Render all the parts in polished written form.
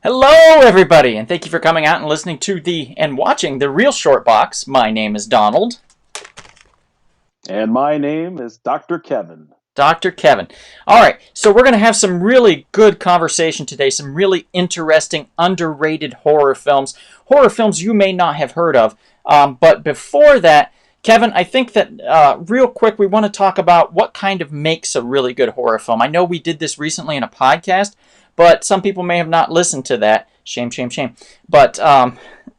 Hello, everybody, and thank you for coming out and listening to and watching the Real Short Box. My name is Donald. And my name is Dr. Kevin. Dr. Kevin. All right, so we're going to have some really good conversation today, some really interesting, underrated horror films you may not have heard of. But before that, Kevin, I think that real quick, we want to talk about what kind of makes a really good horror film. I know we did this recently in a podcast, but some people may have not listened to that. Shame, shame, shame. But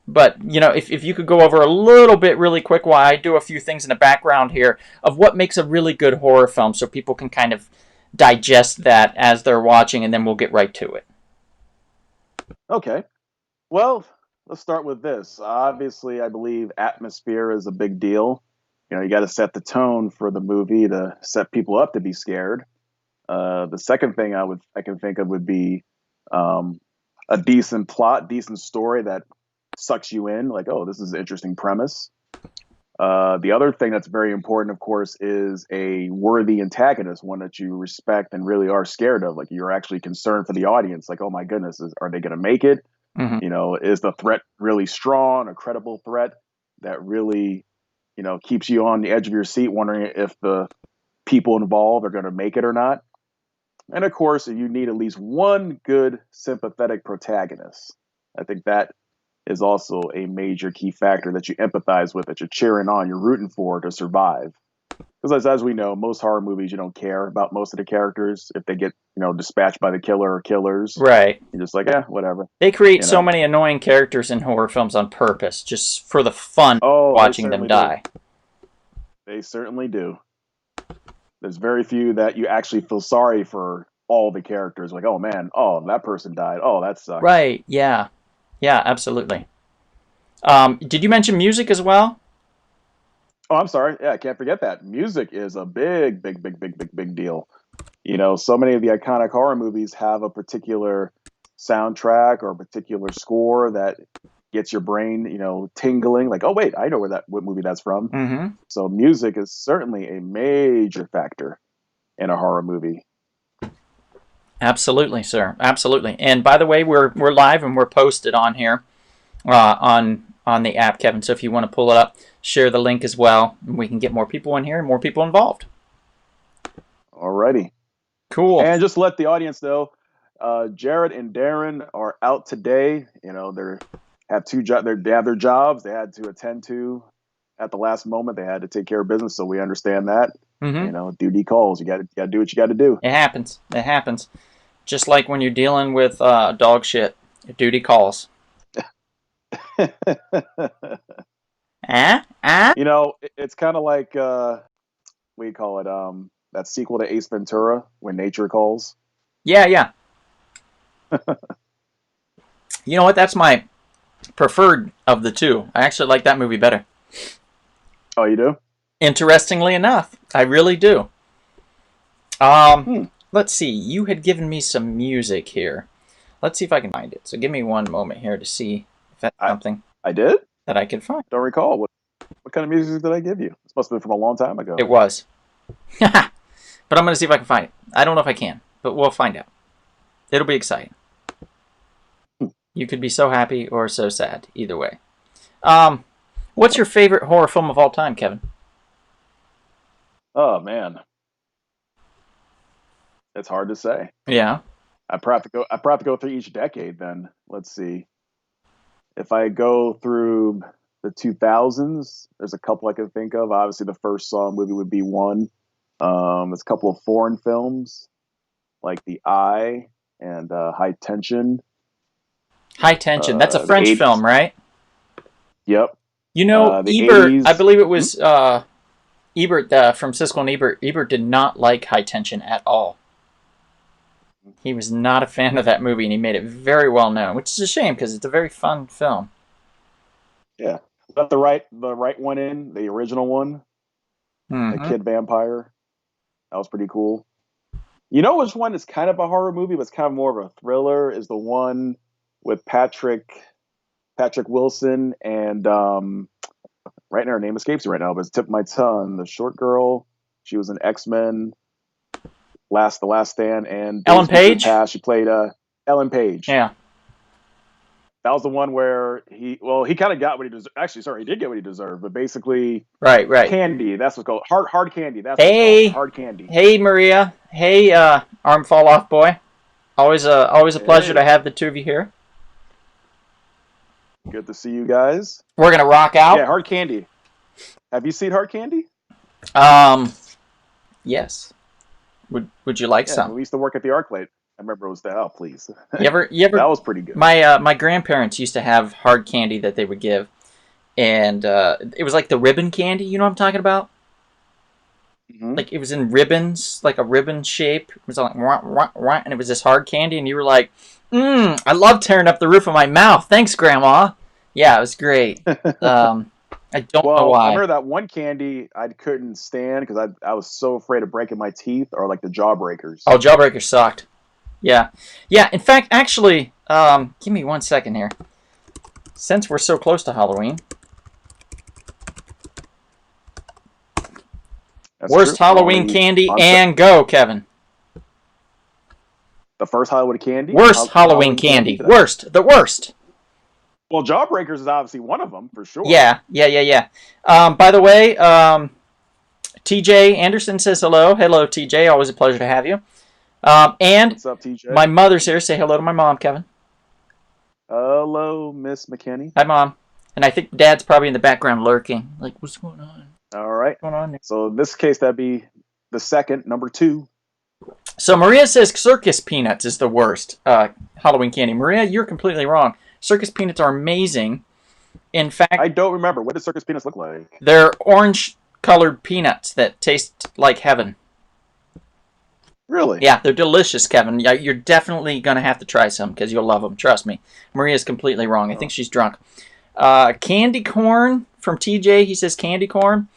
if you could go over a little bit really quick while I do a few things in the background here of what makes a really good horror film so people can kind of digest that as they're watching, and then we'll get right to it. Okay. Well, let's start with this. Obviously, I believe atmosphere is a big deal. You got to set the tone for the movie to set people up to be scared. The second thing I can think of would be a decent plot, decent story that sucks you in. Like, oh, this is an interesting premise. The other thing that's very important, of course, is a worthy antagonist, one that you respect and really are scared of. Like, you're actually concerned for the audience. Like, oh my goodness, are they going to make it? Mm-hmm. Is the threat really strong, a credible threat that really, keeps you on the edge of your seat, wondering if the people involved are going to make it or not. And of course, you need at least one good sympathetic protagonist. I think that is also a major key factor that you empathize with, that you're cheering on, you're rooting for to survive. Because as we know, most horror movies, you don't care about most of the characters. If they get, dispatched by the killer or killers, Right. you're just like, whatever. They create so many annoying characters in horror films on purpose, just for the fun of watching them die. They certainly do. There's very few that you actually feel sorry for all the characters. Like, oh man, oh, that person died. Oh, that sucks. Right, yeah. Yeah, absolutely. Did you mention music as well? Oh, I'm sorry. Yeah, I can't forget that. Music is a big, big, big, big, big, big deal. So many of the iconic horror movies have a particular soundtrack or a particular score that gets your brain, tingling. Like, oh wait, I know what movie that's from. Mm-hmm. So music is certainly a major factor in a horror movie. Absolutely, sir. Absolutely. And by the way, we're live and we're posted on here on the app, Kevin. So if you want to pull it up, share the link as well, and we can get more people in here and more people involved. Alrighty. Cool. And just let the audience know, Jared and Darren are out today. They have they have their jobs they had to attend to at the last moment. They had to take care of business, so we understand that. Mm-hmm. Duty calls. You got to do what you got to do. It happens. It happens. Just like when you're dealing with dog shit, duty calls. It's kind of like we call it that sequel to Ace Ventura, When Nature Calls. Yeah. You know what? That's my preferred of the two. I actually like that movie better. Oh, you do? Interestingly enough, I really do. Let's see. You had given me some music here. Let's see if I can find it. So give me one moment here to see if that's something I did that I could find. Don't recall. What kind of music did I give you? This must have been from a long time ago. It was. But I'm going to see if I can find it. I don't know if I can, but we'll find out. It'll be exciting. You could be so happy or so sad. Either way. What's your favorite horror film of all time, Kevin? Oh, man. It's hard to say. Yeah. I probably have to go through each decade then. Let's see. If I go through the 2000s, there's a couple I can think of. Obviously, the first Saw movie would be one. There's a couple of foreign films like The Eye and High Tension. High Tension. That's a French film, right? Yep. Ebert, 80s. I believe it was Ebert from Siskel and Ebert. Ebert did not like High Tension at all. He was not a fan of that movie, and he made it very well known, which is a shame because it's a very fun film. Yeah. Got the right one in, the original one. Mm-hmm. The Kid Vampire. That was pretty cool. You know which one is kind of a horror movie, but it's kind of more of a thriller, is the one with Patrick Wilson and right now her name escapes me right now, but it's tip of my tongue. The short girl, she was in X-Men, The Last Stand, and Ellen Page. She played Ellen Page. Yeah. That was the one where he kind of got what he deserved. Actually, sorry, he did get what he deserved, but basically, Right, right. candy. That's what's called hard candy. That's what it's called. Hey, Hard candy. hey, Maria. Hey, arm fall off boy. Always a pleasure to Hey, have the two of you here. good to see you guys. We're gonna rock Yeah, out. hard candy. Have you seen hard candy? Um, yes. Would you like Yeah, some? we used to work at the ArcLight. I remember it was that. Oh, please. You That ever? was pretty good. My grandparents used to have hard candy that they would give, and it was like the ribbon candy. You know what I'm talking about? Hmm. Like it was in ribbons, like a ribbon shape. It was like wah, wah, wah, and it was this hard candy, and you were like, I love tearing up the roof of my mouth. Thanks, Grandma. Yeah, it was great. Um, I don't know Well, I why. remember that one candy I couldn't stand because I was so afraid of breaking my teeth, or like the jawbreakers. Oh, Jawbreaker sucked. Yeah, yeah. In fact, actually, give me 1 second here. Since we're so close to Halloween, That's worst true. We're Halloween only candy on and go, Kevin. the first Hollywood candy. Worst Halloween Halloween candy. candy. Worst. The worst. Well, jawbreakers is obviously one of them for sure. Yeah, yeah, yeah, yeah. By the way, TJ Anderson says hello. Hello, TJ. Always a pleasure to have you. And What's up, TJ? my mother's here. Say hello to my mom, Kevin. Hello, Miss McKinney. Hi, Mom. And I think Dad's probably in the background lurking. Like, what's going on? All right. What's going on there? So in this case, that'd be the second, number two. So Maria says circus peanuts is the worst Halloween candy. Maria, you're completely wrong. Circus peanuts are amazing. In fact, I don't remember. What does circus peanuts look like? they're orange-colored peanuts that taste like heaven. Really? Yeah, they're delicious, Kevin. Yeah, you're definitely going to have to try some because you'll love them. Trust me. Maria's completely wrong. I think she's drunk. Candy corn from TJ. He says candy corn.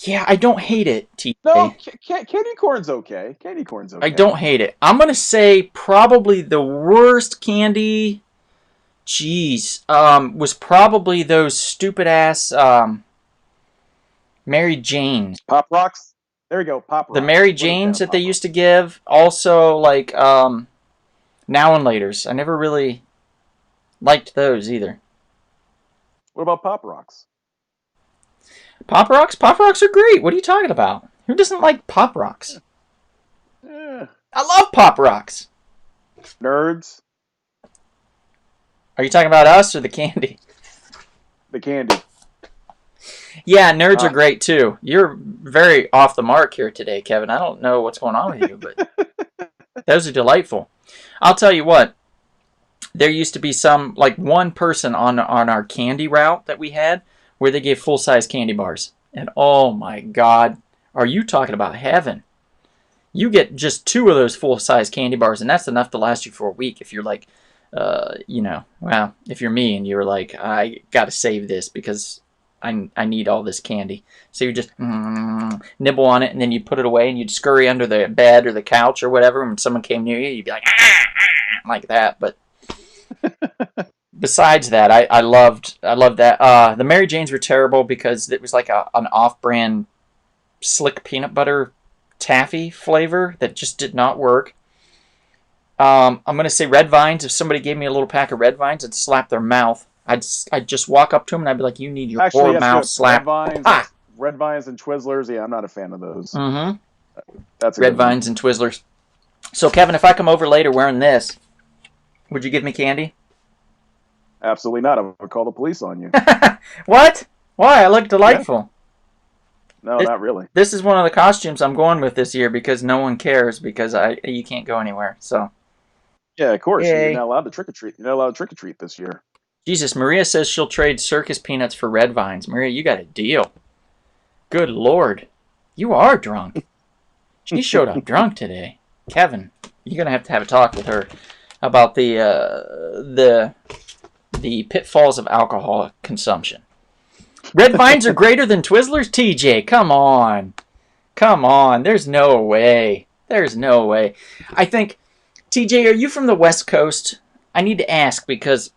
Yeah, I don't hate it, No, TJ. candy corn's okay. Candy corn's okay. I don't hate it. I'm going to say probably the worst candy, geez, was probably those stupid-ass Mary Janes. Pop rocks. There we go. Pop The rocks. Mary What a fan Janes of that they Pop used to Rocks. give. Also, like, Now and Laters. I never really liked those either. What about pop rocks? Pop Rocks? Pop Rocks are great. What are you talking about? Who doesn't like Pop Rocks? Eh, I love Pop Rocks. nerds. Are you talking about us or the candy? The candy. Yeah, nerds are Uh, great too. You're very off the mark here today, Kevin. I don't know what's going on with you, but those are delightful. I'll tell you what. There used to be one person on our candy route that we had where they gave full-size candy bars. And oh my God, are you talking about heaven? You get just two of those full-size candy bars, and that's enough to last you for a week if you're like, well, if you're me and you're like, I got to save this because I need all this candy. So you just nibble on it, and then you put it away, and you'd scurry under the bed or the couch or whatever. And when someone came near you, you'd be like, like that. But besides that, I loved that. The Mary Janes were terrible because it was like an off-brand slick peanut butter taffy flavor that just did not work. I'm gonna say Red Vines. If somebody gave me a little pack of Red Vines, I'd slap their mouth. I'd just walk up to them and I'd be like, "You need your Actually, poor that's mouth good. slapped." Ah. Red vines and Twizzlers. Yeah, I'm not a fan of those. Mm-hmm. That's a Red good one. Vines and Twizzlers. So Kevin, if I come over later wearing this, would you give me candy? Absolutely not. I would call the police on you. What? Why? I look delightful. No, This, not really. this is one of the costumes I'm going with this year because no one cares because you can't go anywhere. So Yeah, of course. You're yay. not allowed to trick or treat. You're not allowed to trick or treat this year. Jesus, Maria says she'll trade circus peanuts for Red Vines. Maria, you got a deal. Good Lord. You are drunk. She showed up drunk today. Kevin, you're going to have a talk with her about the pitfalls of alcohol consumption. Red Vines are greater than Twizzlers? TJ, come on. Come on. There's no way. There's no way. I think, TJ, are you from the West Coast? I need to ask because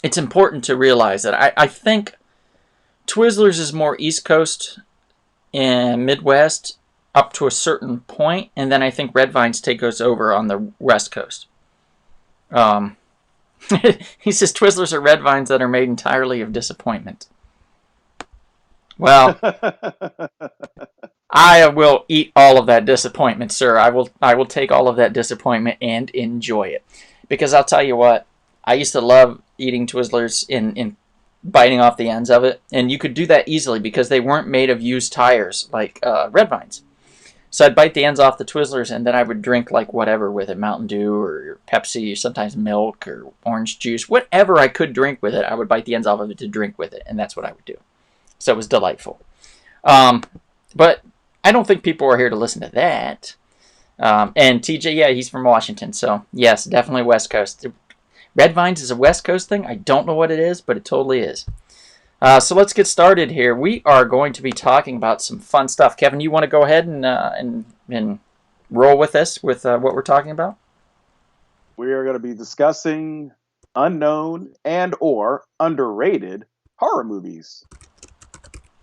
it's important to realize that I think Twizzlers is more East Coast and Midwest up to a certain point, and then I think Red Vines take us over on the West Coast. He says Twizzlers are red vines that are made entirely of disappointment. Well, I will eat all of that disappointment, sir. I will take all of that disappointment and enjoy it. Because I'll tell you what, I used to love eating Twizzlers in biting off the ends of it, and you could do that easily because they weren't made of used tires like red vines. So I'd bite the ends off the Twizzlers, and then I would drink like whatever with it, Mountain Dew or Pepsi, or sometimes milk or orange juice, whatever I could drink with it. I would bite the ends off of it to drink with it, and that's what I would do. So it was delightful. But I don't think people are here to listen to that. And TJ, yeah, he's from Washington, so yes, definitely West Coast. Red Vines is a West Coast thing. I don't know what it is, but it totally is. So let's get started here. We are going to be talking about some fun stuff. Kevin, you want to go ahead and roll with us with what we're talking about? We are going to be discussing unknown and or underrated horror movies.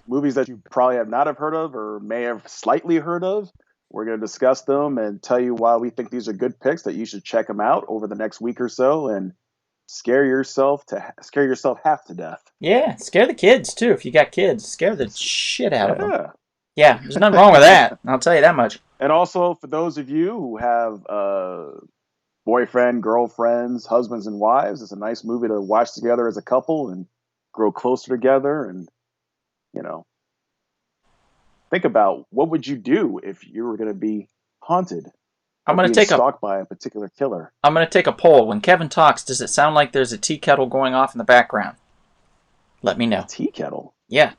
Movies that you probably have not have heard of or may have slightly heard of. We're going to discuss them and tell you why we think these are good picks, that you should check them out over the next week or so and scare yourself half to death. Yeah, scare the kids too. If you got kids, scare the shit out of them. Yeah. Yeah, there's nothing wrong with that. I'll tell you that much. And also for those of you who have boyfriend, girlfriends, husbands, and wives, it's a nice movie to watch together as a couple and grow closer together. And think about, what would you do if you were going to be haunted? I'm going to take stalked by a particular killer. I'm going to take a poll. When Kevin talks, does it sound like there's a tea kettle going off in the background? Let me know. A tea kettle? Yeah.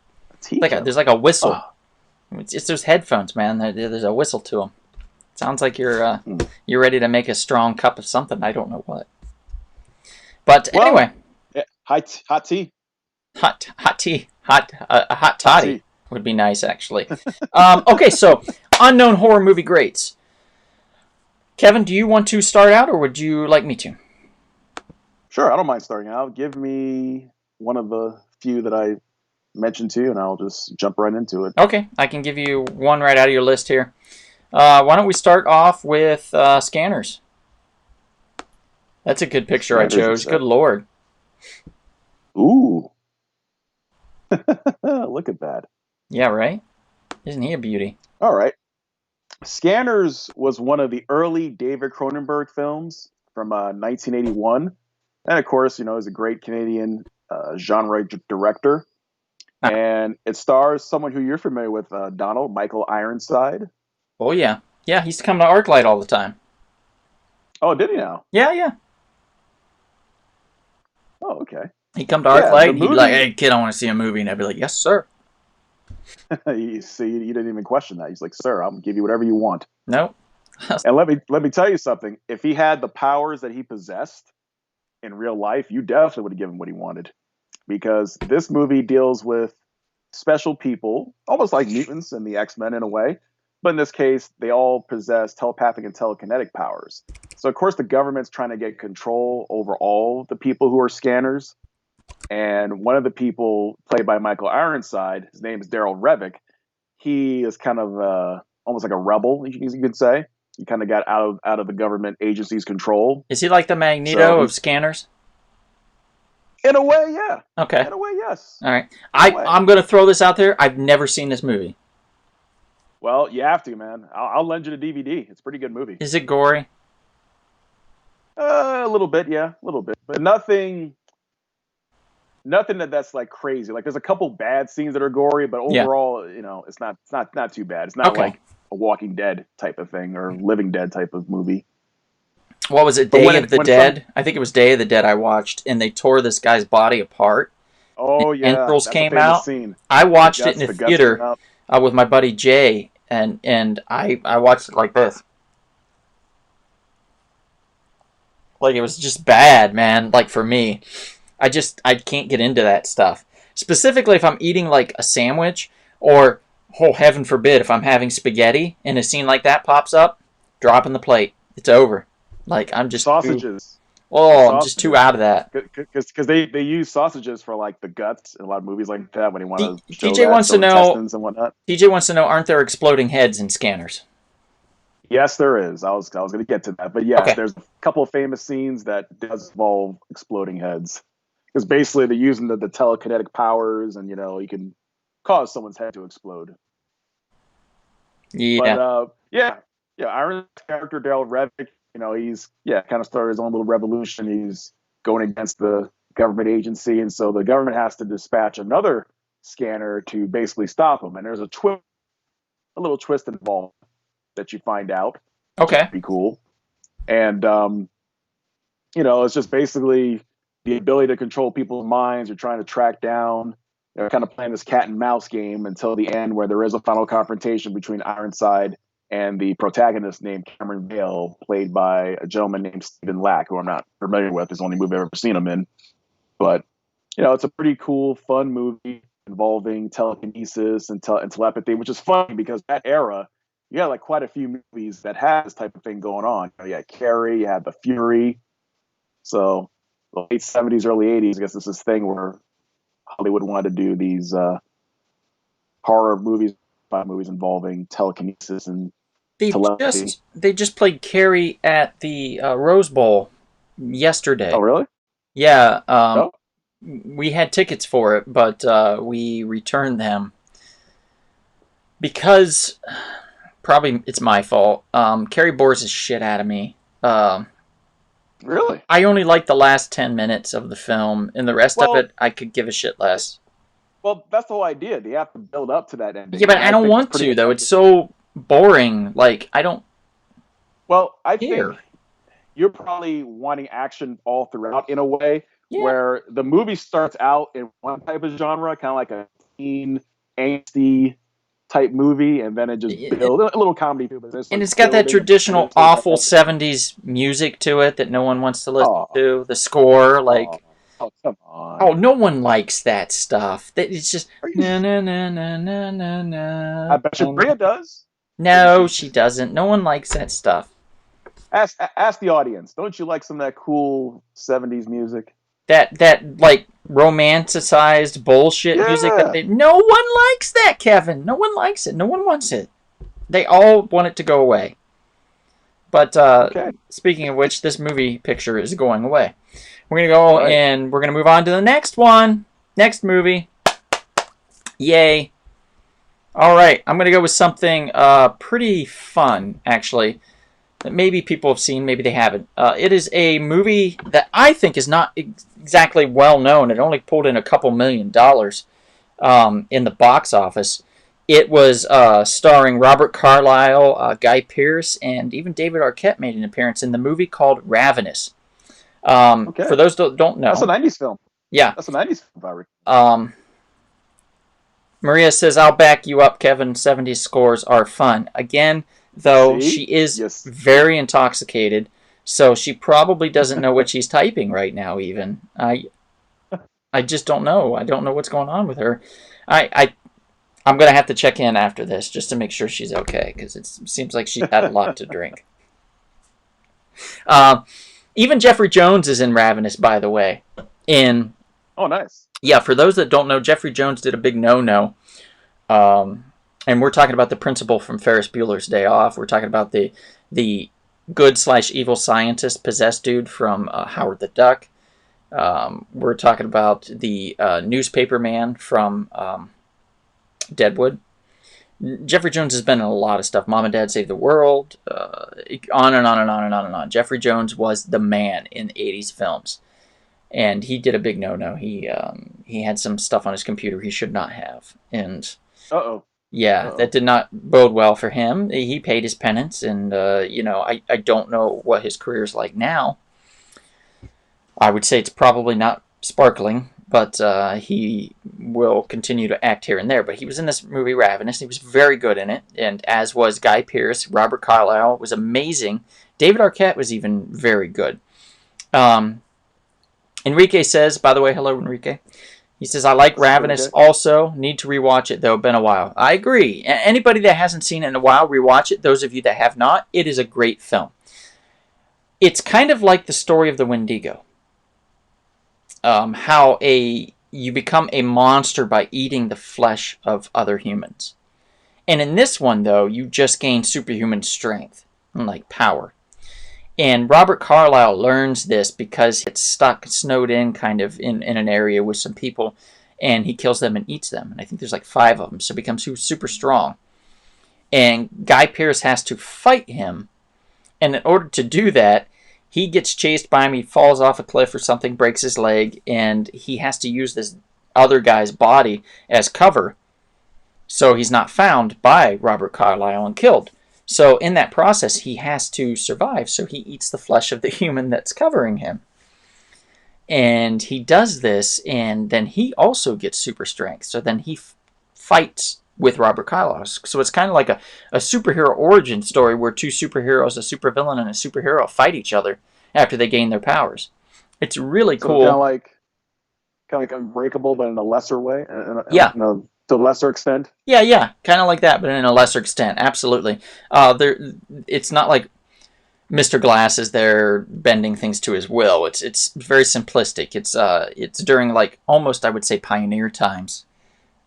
There's like a whistle. Oh. It's those headphones, man. There's a whistle to them. Sounds like you're ready to make a strong cup of something. I don't know what. But anyway. Yeah, hot tea. Hot tea. A hot toddy would be nice, actually. Okay, so unknown horror movie greats. Kevin, do you want to start out, or would you like me to? Sure, I don't mind starting out. Give me one of the few that I mentioned to you, and I'll just jump right into it. Okay, I can give you one right out of your list here. Why don't we start off with Scanners? That's a good picture I chose. Good Lord. Ooh. Look at that. Yeah, right? Isn't he a beauty? All right. Scanners was one of the early David Cronenberg films from 1981. And of course, he's a great Canadian genre director. And it stars someone who you're familiar with, Donald, Michael Ironside. Oh, yeah. Yeah, he used to come to ArcLight all the time. Oh, did he now? Yeah. Oh, okay. He'd come to ArcLight and he'd be like, hey, kid, I want to see a movie. And I'd be like, yes, sir. You see, you didn't even question that. He's like, sir, I'll give you whatever you want. Nope. And let me tell you something. If he had the powers that he possessed in real life, you definitely would have given him what he wanted. Because this movie deals with special people, almost like mutants in the X-Men in a way. But in this case, they all possess telepathic and telekinetic powers. So, of course, the government's trying to get control over all the people who are scanners. And one of the people, played by Michael Ironside, his name is Daryl Revick. He is kind of almost like a rebel, you could say. He kind of got out of the government agency's control. Is he like the Magneto of Scanners? In a way, yeah. Okay. In a way, yes. All right. I'm going to throw this out there. I've never seen this movie. Well, you have to, man. I'll lend you the DVD. It's a pretty good movie. Is it gory? A little bit, yeah. A little bit. But nothing that's like crazy. Like, there's a couple bad scenes that are gory, but overall, it's not too bad. It's not like a Walking Dead type of thing or Living Dead type of movie. What was it, Day of the Dead? I think it was Day of the Dead I watched, and they tore this guy's body apart. Oh, yeah. Entrails came out. I watched it in the theater with my buddy Jay, and I watched it like this. Like, it was just bad, man. Like, for me. I can't get into that stuff. Specifically if I'm eating, like, a sandwich, or, oh, heaven forbid, if I'm having spaghetti, and a scene like that pops up, dropping the plate. It's over. Like, I'm just sausages. I'm just too out of that. Because they use sausages for like the guts in a lot of movies like that when you want to. TJ wants to know. TJ wants to know: aren't there exploding heads in Scanners? Yes, there is. I was going to get to that, but yes, Okay. there's a couple of famous scenes that does involve exploding heads. Because basically they're using the telekinetic powers, and you can cause someone's head to explode. But Yeah. yeah, yeah. Iron's character Daryl Revick, he's kind of started his own little revolution. He's going against the government agency, and so the government has to dispatch another scanner to basically stop him. And there's a little twist involved that you find out, which is Okay. pretty cool. And it's just basically the ability to control people's minds. You're trying to track down. They're kind of playing this cat and mouse game until the end, where there is a final confrontation between Ironside and the protagonist named Cameron Vale, played by a gentleman named Stephen Lack, who I'm not familiar with. It's the only movie I've ever seen him in. But it's a pretty cool, fun movie involving telekinesis and telepathy, which is funny because that era, you had like quite a few movies that had this type of thing going on. You had Carrie, you had The Fury. So the late '70s, early '80s, I guess this is thing where Hollywood wanted to do these horror movies, movies involving telekinesis and telepathy. They just played Carrie at the Rose Bowl Oh, yesterday. really? Yeah. Oh, We had tickets for it, but we returned them because probably it's my fault. Carrie bores the shit out of me. really? I only like the last 10 minutes of the film, and the rest of Well, it I could give a shit less. that's the whole idea. They have to build up to that Yeah, ending, but and I I don't think it's want pretty to, though. It's effective. so boring. Like, I don't Well, I think care. you're probably wanting action all throughout in a way Yeah. where the movie starts out in one type of genre, kind of like a teen, angsty type movie, and then it just builds a little comedy too, but it And starts it's got that building and traditional it towards that awful ending. 70s music to it that no one wants to listen Oh, to. The score, oh, like, oh, come oh, on. no one likes that stuff. It's just Are you? na na na na na na na. I bet you Bria does. Maybe No, she. she doesn't. No one likes that stuff. Ask the audience. Don't you like some of that cool '70s music? That like romanticized bullshit music that Yeah. they no one likes that, Kevin. No one likes it. No one wants it. They all want it to go away. But Okay. speaking of which, this movie picture is going away. We're gonna go Right. and we're gonna move on to the next one. Next movie. Yay. All right, I'm gonna go with something pretty fun, actually, that maybe people have seen, maybe they haven't. It is a movie that I think is not exactly well known. It only pulled in a couple $1 million in the box office. It was starring Robert Carlyle, Guy Pearce, and even David Arquette made an appearance in the movie called Ravenous. For Okay. those that don't That's a know, '90s film. yeah. That's a '90s film, if I recall. Um, Maria says, I'll back you up, Kevin. 70s scores are fun. Again, though, she See? is Yes. very intoxicated, so she probably doesn't know what she's typing right now, even. I just don't know. I don't know what's going on with her. I'm going to have to check in after this just to make sure she's okay, because it seems like she's had a lot to drink. Uh, Even Jeffrey Jones is in Ravenous, by the way. In Oh, nice. Yeah, for those that don't know, Jeffrey Jones did a big no-no. And we're talking about the principal from Ferris Bueller's Day Off. We're talking about the good/evil scientist possessed dude from Howard the Duck. We're talking about the newspaper man from Deadwood. Jeffrey Jones has been in a lot of stuff. Mom and Dad Save the World. On and on and on and on and on. Jeffrey Jones was the man in 80s films. And he did a big no-no. He had some stuff on his computer he should not have. And Uh-oh. yeah, Uh-oh. that did not bode well for him. He paid his penance, and I don't know what his career is like now. I would say it's probably not sparkling, but he will continue to act here and there. But he was in this movie Ravenous. He was very good in it, and as was Guy Pearce. Robert Carlyle was amazing. David Arquette was even very good. Enrique says, by the way, hello, Enrique. He says, I like Ravenous Okay. also. Need to rewatch it, though. Been a while. I agree. Anybody that hasn't seen it in a while, rewatch it. Those of you that have not, it is a great film. It's kind of like the story of the Wendigo. How you become a monster by eating the flesh of other humans. And in this one, though, you just gain superhuman strength. like power. And Robert Carlyle learns this because it's stuck, snowed in kind of in an area with some people, and he kills them and eats them. And I think there's like 5 of them, so he becomes super strong. And Guy Pearce has to fight him. And in order to do that, he gets chased by him. He falls off a cliff or something, breaks his leg, and he has to use this other guy's body as cover so he's not found by Robert Carlyle and killed. So in that process, he has to survive. So he eats the flesh of the human that's covering him. And he does this, and then he also gets super strength. So then he fights with Robert Carlyle. So it's kind of like a superhero origin story where 2 superheroes, a supervillain and a superhero, fight each other after they gain their powers. It's really So kind of cool. like Unbreakable, but in a lesser way, Yeah, to a lesser extent. yeah, kind of like that, but in a lesser extent. Absolutely. It's not like Mr. Glass is there bending things to his will. It's very simplistic. It's during like almost I would say pioneer times,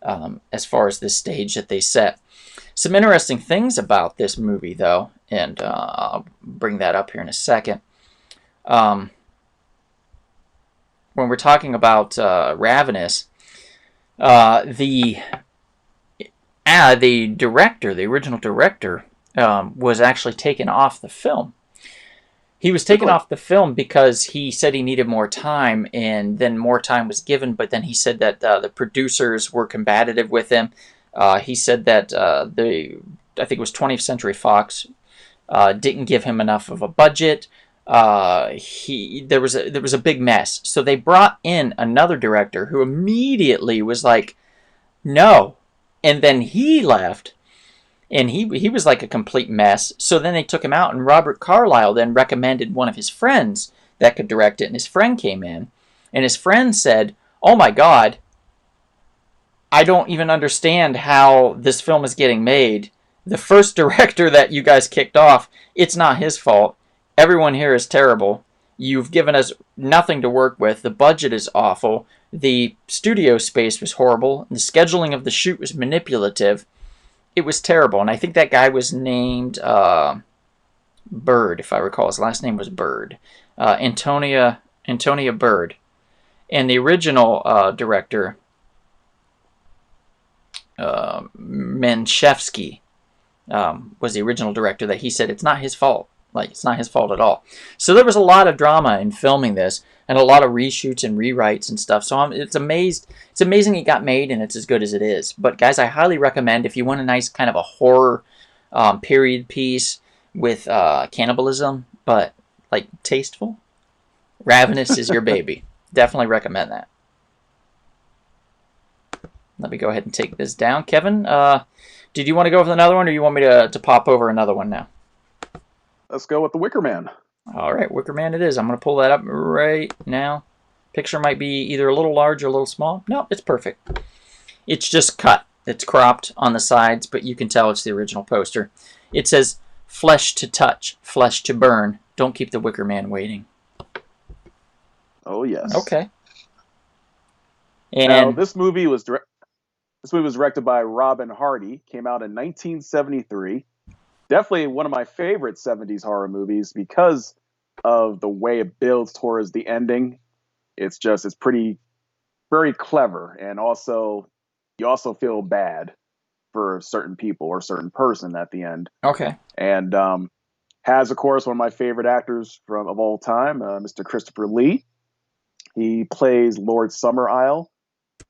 as far as this stage that they set. Some interesting things about this movie, though, and I'll bring that up here in a second. Um, when we're talking about Ravenous, the director, the original director, was actually taken off the film. He was taken Really? off the film because he said he needed more time, and then more time was given. But then he said that the producers were combative with him. He said that I think it was 20th Century Fox, didn't give him enough of a budget. There was a big mess. So they brought in another director who immediately was like, no, and then he left, and he was like a complete mess. So then they took him out, and Robert Carlyle then recommended one of his friends that could direct it, and his friend came in, and his friend said, "Oh my God, I don't even understand how this film is getting made. The first director that you guys kicked off, it's not his fault. Everyone here is terrible. You've given us nothing to work with. The budget is awful. The studio space was horrible. The scheduling of the shoot was manipulative. It was terrible." And I think that guy was named Bird, if I recall. His last name was Bird. Antonia Bird. And the original director, Menchevsky, was the original director, that he said it's not his fault. Like, it's not his fault at all. So there was a lot of drama in filming this, and a lot of reshoots and rewrites and stuff. So it's amazing it got made, and it's as good as it is. But guys, I highly recommend, if you want a nice kind of a horror period piece with cannibalism, but like tasteful, Ravenous is your baby. Definitely recommend that. Let me go ahead and take this down. Kevin, did you want to go with another one, or you want me to pop over another one now? Let's go with The Wicker Man. All right, Wicker Man it is. I'm going to pull that up right now. Picture might be either a little large or a little small. No, it's perfect. It's just cut. It's cropped on the sides, but you can tell it's the original poster. It says, "Flesh to touch, flesh to burn. Don't keep the Wicker Man waiting." Oh yes. Okay. Now And this movie was directed by Robin Hardy. Came out in 1973. Definitely one of my favorite 70s horror movies because of the way it builds towards the ending. It's pretty very clever, and also you also feel bad for certain people or certain person at the end. okay. And has, of course, one of my favorite actors of all time, Mr. Christopher Lee. He plays Lord Summerisle,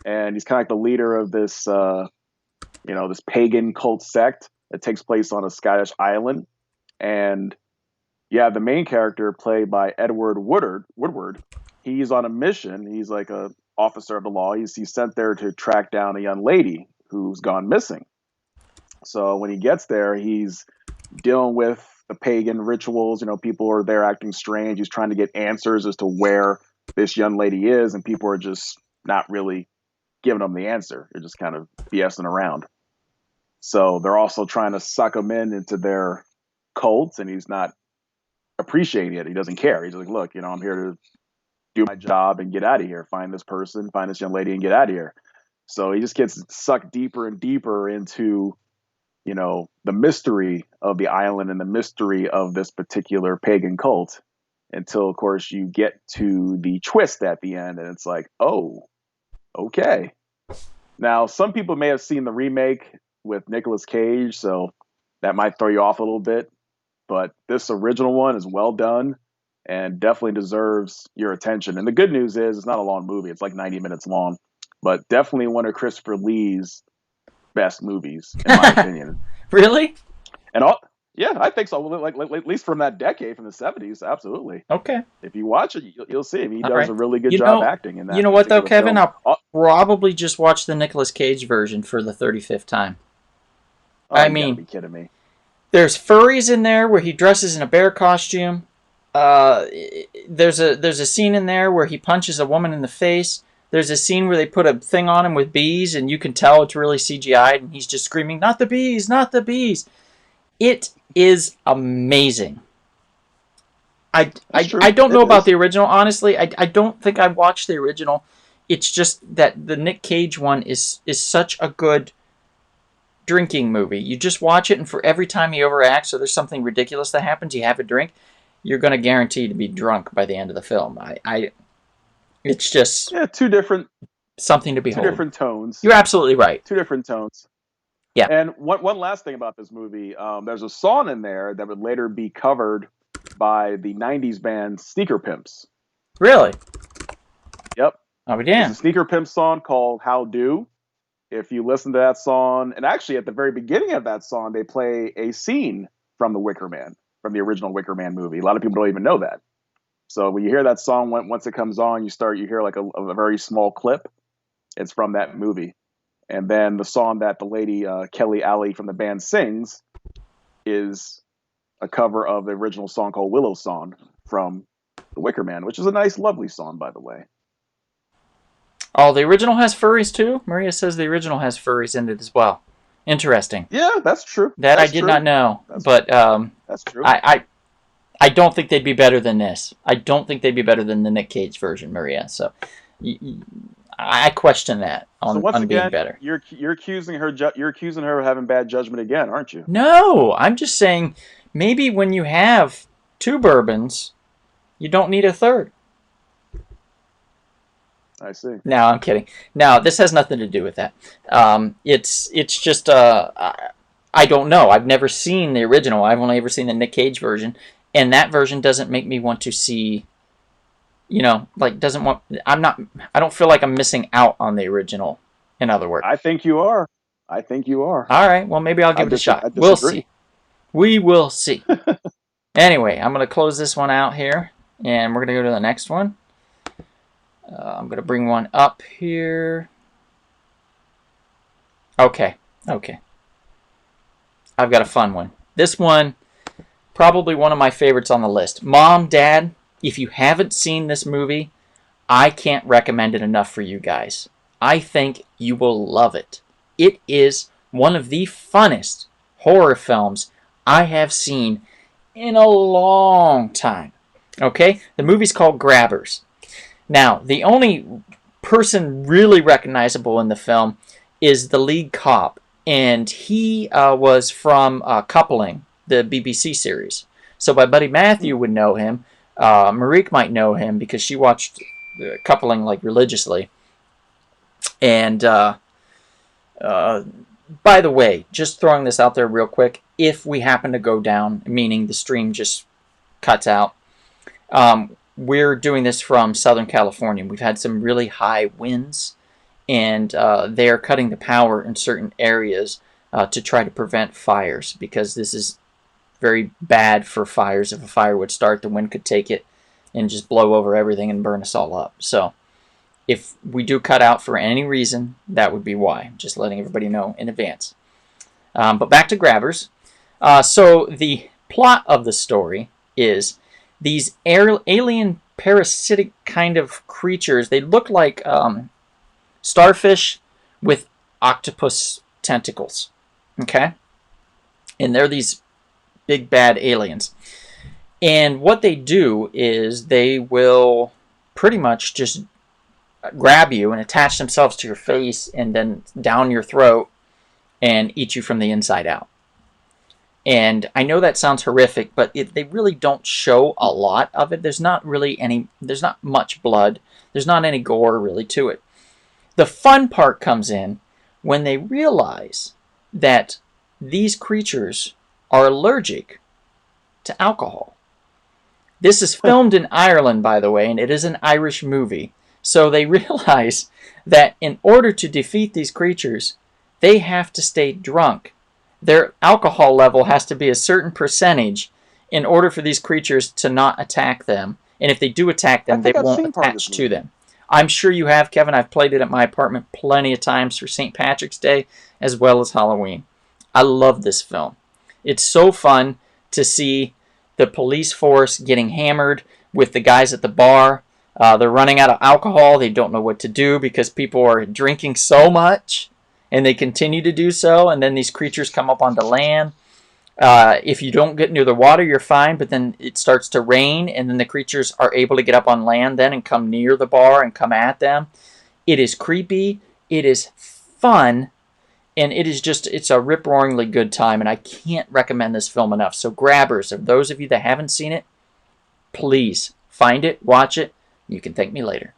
and he's kind of like the leader of this this pagan cult sect that takes place on a Scottish island. And yeah, the main character, played by Edward Woodward, he's on a mission. He's like a officer of the law. He's sent there to track down a young lady who's gone missing. So when he gets there, he's dealing with the pagan rituals. People are there acting strange. He's trying to get answers as to where this young lady is, and people are just not really giving him the answer. They're just kind of BSing around. So they're also trying to suck him into their cults, and he's not appreciating it. He doesn't care. He's like, look, I'm here to do my job and get out of here. Find this person, find this young lady, and get out of here. So he just gets sucked deeper and deeper into the mystery of the island and the mystery of this particular pagan cult until, of course, you get to the twist at the end, and it's like, oh, okay. Now, some people may have seen the remake with Nicolas Cage, so that might throw you off a little bit. But this original one is well done and definitely deserves your attention. And the good news is it's not a long movie. It's like 90 minutes long, but definitely one of Christopher Lee's best movies, in my opinion. Really? And yeah, I think so. Like at least from that decade, from the 70s, absolutely. Okay. If you watch it, you'll see him. He All does right. a really good job acting in that. You know what though, Kevin? Film. I'll probably just watch the Nicolas Cage version for the 35th time. Oh, you gotta be kidding me. There's furries in there where he dresses in a bear costume. There's a scene in there where he punches a woman in the face. There's a scene where they put a thing on him with bees, and you can tell it's really CGI'd, and he's just screaming, "Not the bees! Not the bees!" It is amazing. I don't know about the original, honestly. I don't think I watched the original. It's just that the Nick Cage one is such a good drinking movie. You just watch it, and for every time he overacts or there's something ridiculous that happens, you have a drink, you're going to guarantee to be drunk by the end of the film. It's just two different something to behold. Two different tones. You're absolutely right. Two different tones. Yeah. And one last thing about this movie, there's a song in there that would later be covered by the 90s band Sneaker Pimps. Really? Yep. Oh, damn. It's a Sneaker Pimps song called How Do. If you listen to that song, and actually at the very beginning of that song, they play a scene from The Wicker Man, from the original Wicker Man movie. A lot of people don't even know that. So when you hear that song, once it comes on, you hear like a very small clip. It's from that movie. And then the song that the lady Kelly Alley from the band sings is a cover of the original song called Willow Song from The Wicker Man, which is a nice, lovely song, by the way. Oh, the original has furries too? Maria says the original has furries in it as well. Interesting. Yeah, that's true. That I did not know. But that's true. I don't think they'd be better than this. I don't think they'd be better than the Nick Cage version, Maria. So I question that on being better. You're accusing her. You're accusing her of having bad judgment again, aren't you? No, I'm just saying maybe when you have two bourbons, you don't need a third. I see. No, I'm kidding. No, this has nothing to do with that. It's just I don't know. I've never seen the original. I've only ever seen the Nick Cage version, and that version doesn't make me want to see. I don't feel like I'm missing out on the original. In other words, I think you are. All right. Well, maybe I'll give it a shot. We'll see. We will see. Anyway, I'm going to close this one out here, and we're going to go to the next one. I'm going to bring one up here. Okay. I've got a fun one. This one, probably one of my favorites on the list. Mom, Dad, if you haven't seen this movie, I can't recommend it enough for you guys. I think you will love it. It is one of the funnest horror films I have seen in a long time. Okay? The movie's called Grabbers. Now, the only person really recognizable in the film is the lead cop, and he was from Coupling, the BBC series. So my buddy Matthew would know him. Marique might know him because she watched Coupling like religiously. And by the way, just throwing this out there real quick, if we happen to go down, meaning the stream just cuts out, we're doing this from Southern California. We've had some really high winds, and they are cutting the power in certain areas to try to prevent fires, because this is very bad for fires. If a fire would start, the wind could take it and just blow over everything and burn us all up. So if we do cut out for any reason, that would be why. Just letting everybody know in advance. But back to Grabbers. So the plot of the story is these alien parasitic kind of creatures. They look like starfish with octopus tentacles. Okay? And they're these big bad aliens. And what they do is they will pretty much just grab you and attach themselves to your face and then down your throat and eat you from the inside out. And I know that sounds horrific, but they really don't show a lot of it. There's not much blood. There's not any gore really to it. The fun part comes in when they realize that these creatures are allergic to alcohol. This is filmed in Ireland, by the way, and it is an Irish movie. So they realize that in order to defeat these creatures, they have to stay drunk. Their alcohol level has to be a certain percentage in order for these creatures to not attack them. And if they do attack I them, they think I've won't seen part of attach this to movie. them. I'm sure you have, Kevin. I've played it at my apartment plenty of times for St. Patrick's Day as well as Halloween. I love this film. It's so fun to see the police force getting hammered with the guys at the bar. They're running out of alcohol. They don't know what to do because people are drinking so much, and they continue to do so. And then these creatures come up onto land. If you don't get near the water, you're fine, but then it starts to rain, and then the creatures are able to get up on land then and come near the bar and come at them. It is creepy. It is fun. And it's a rip-roaringly good time, and I can't recommend this film enough. So grabbers, of those of you that haven't seen it, please find it, watch it. You can thank me later.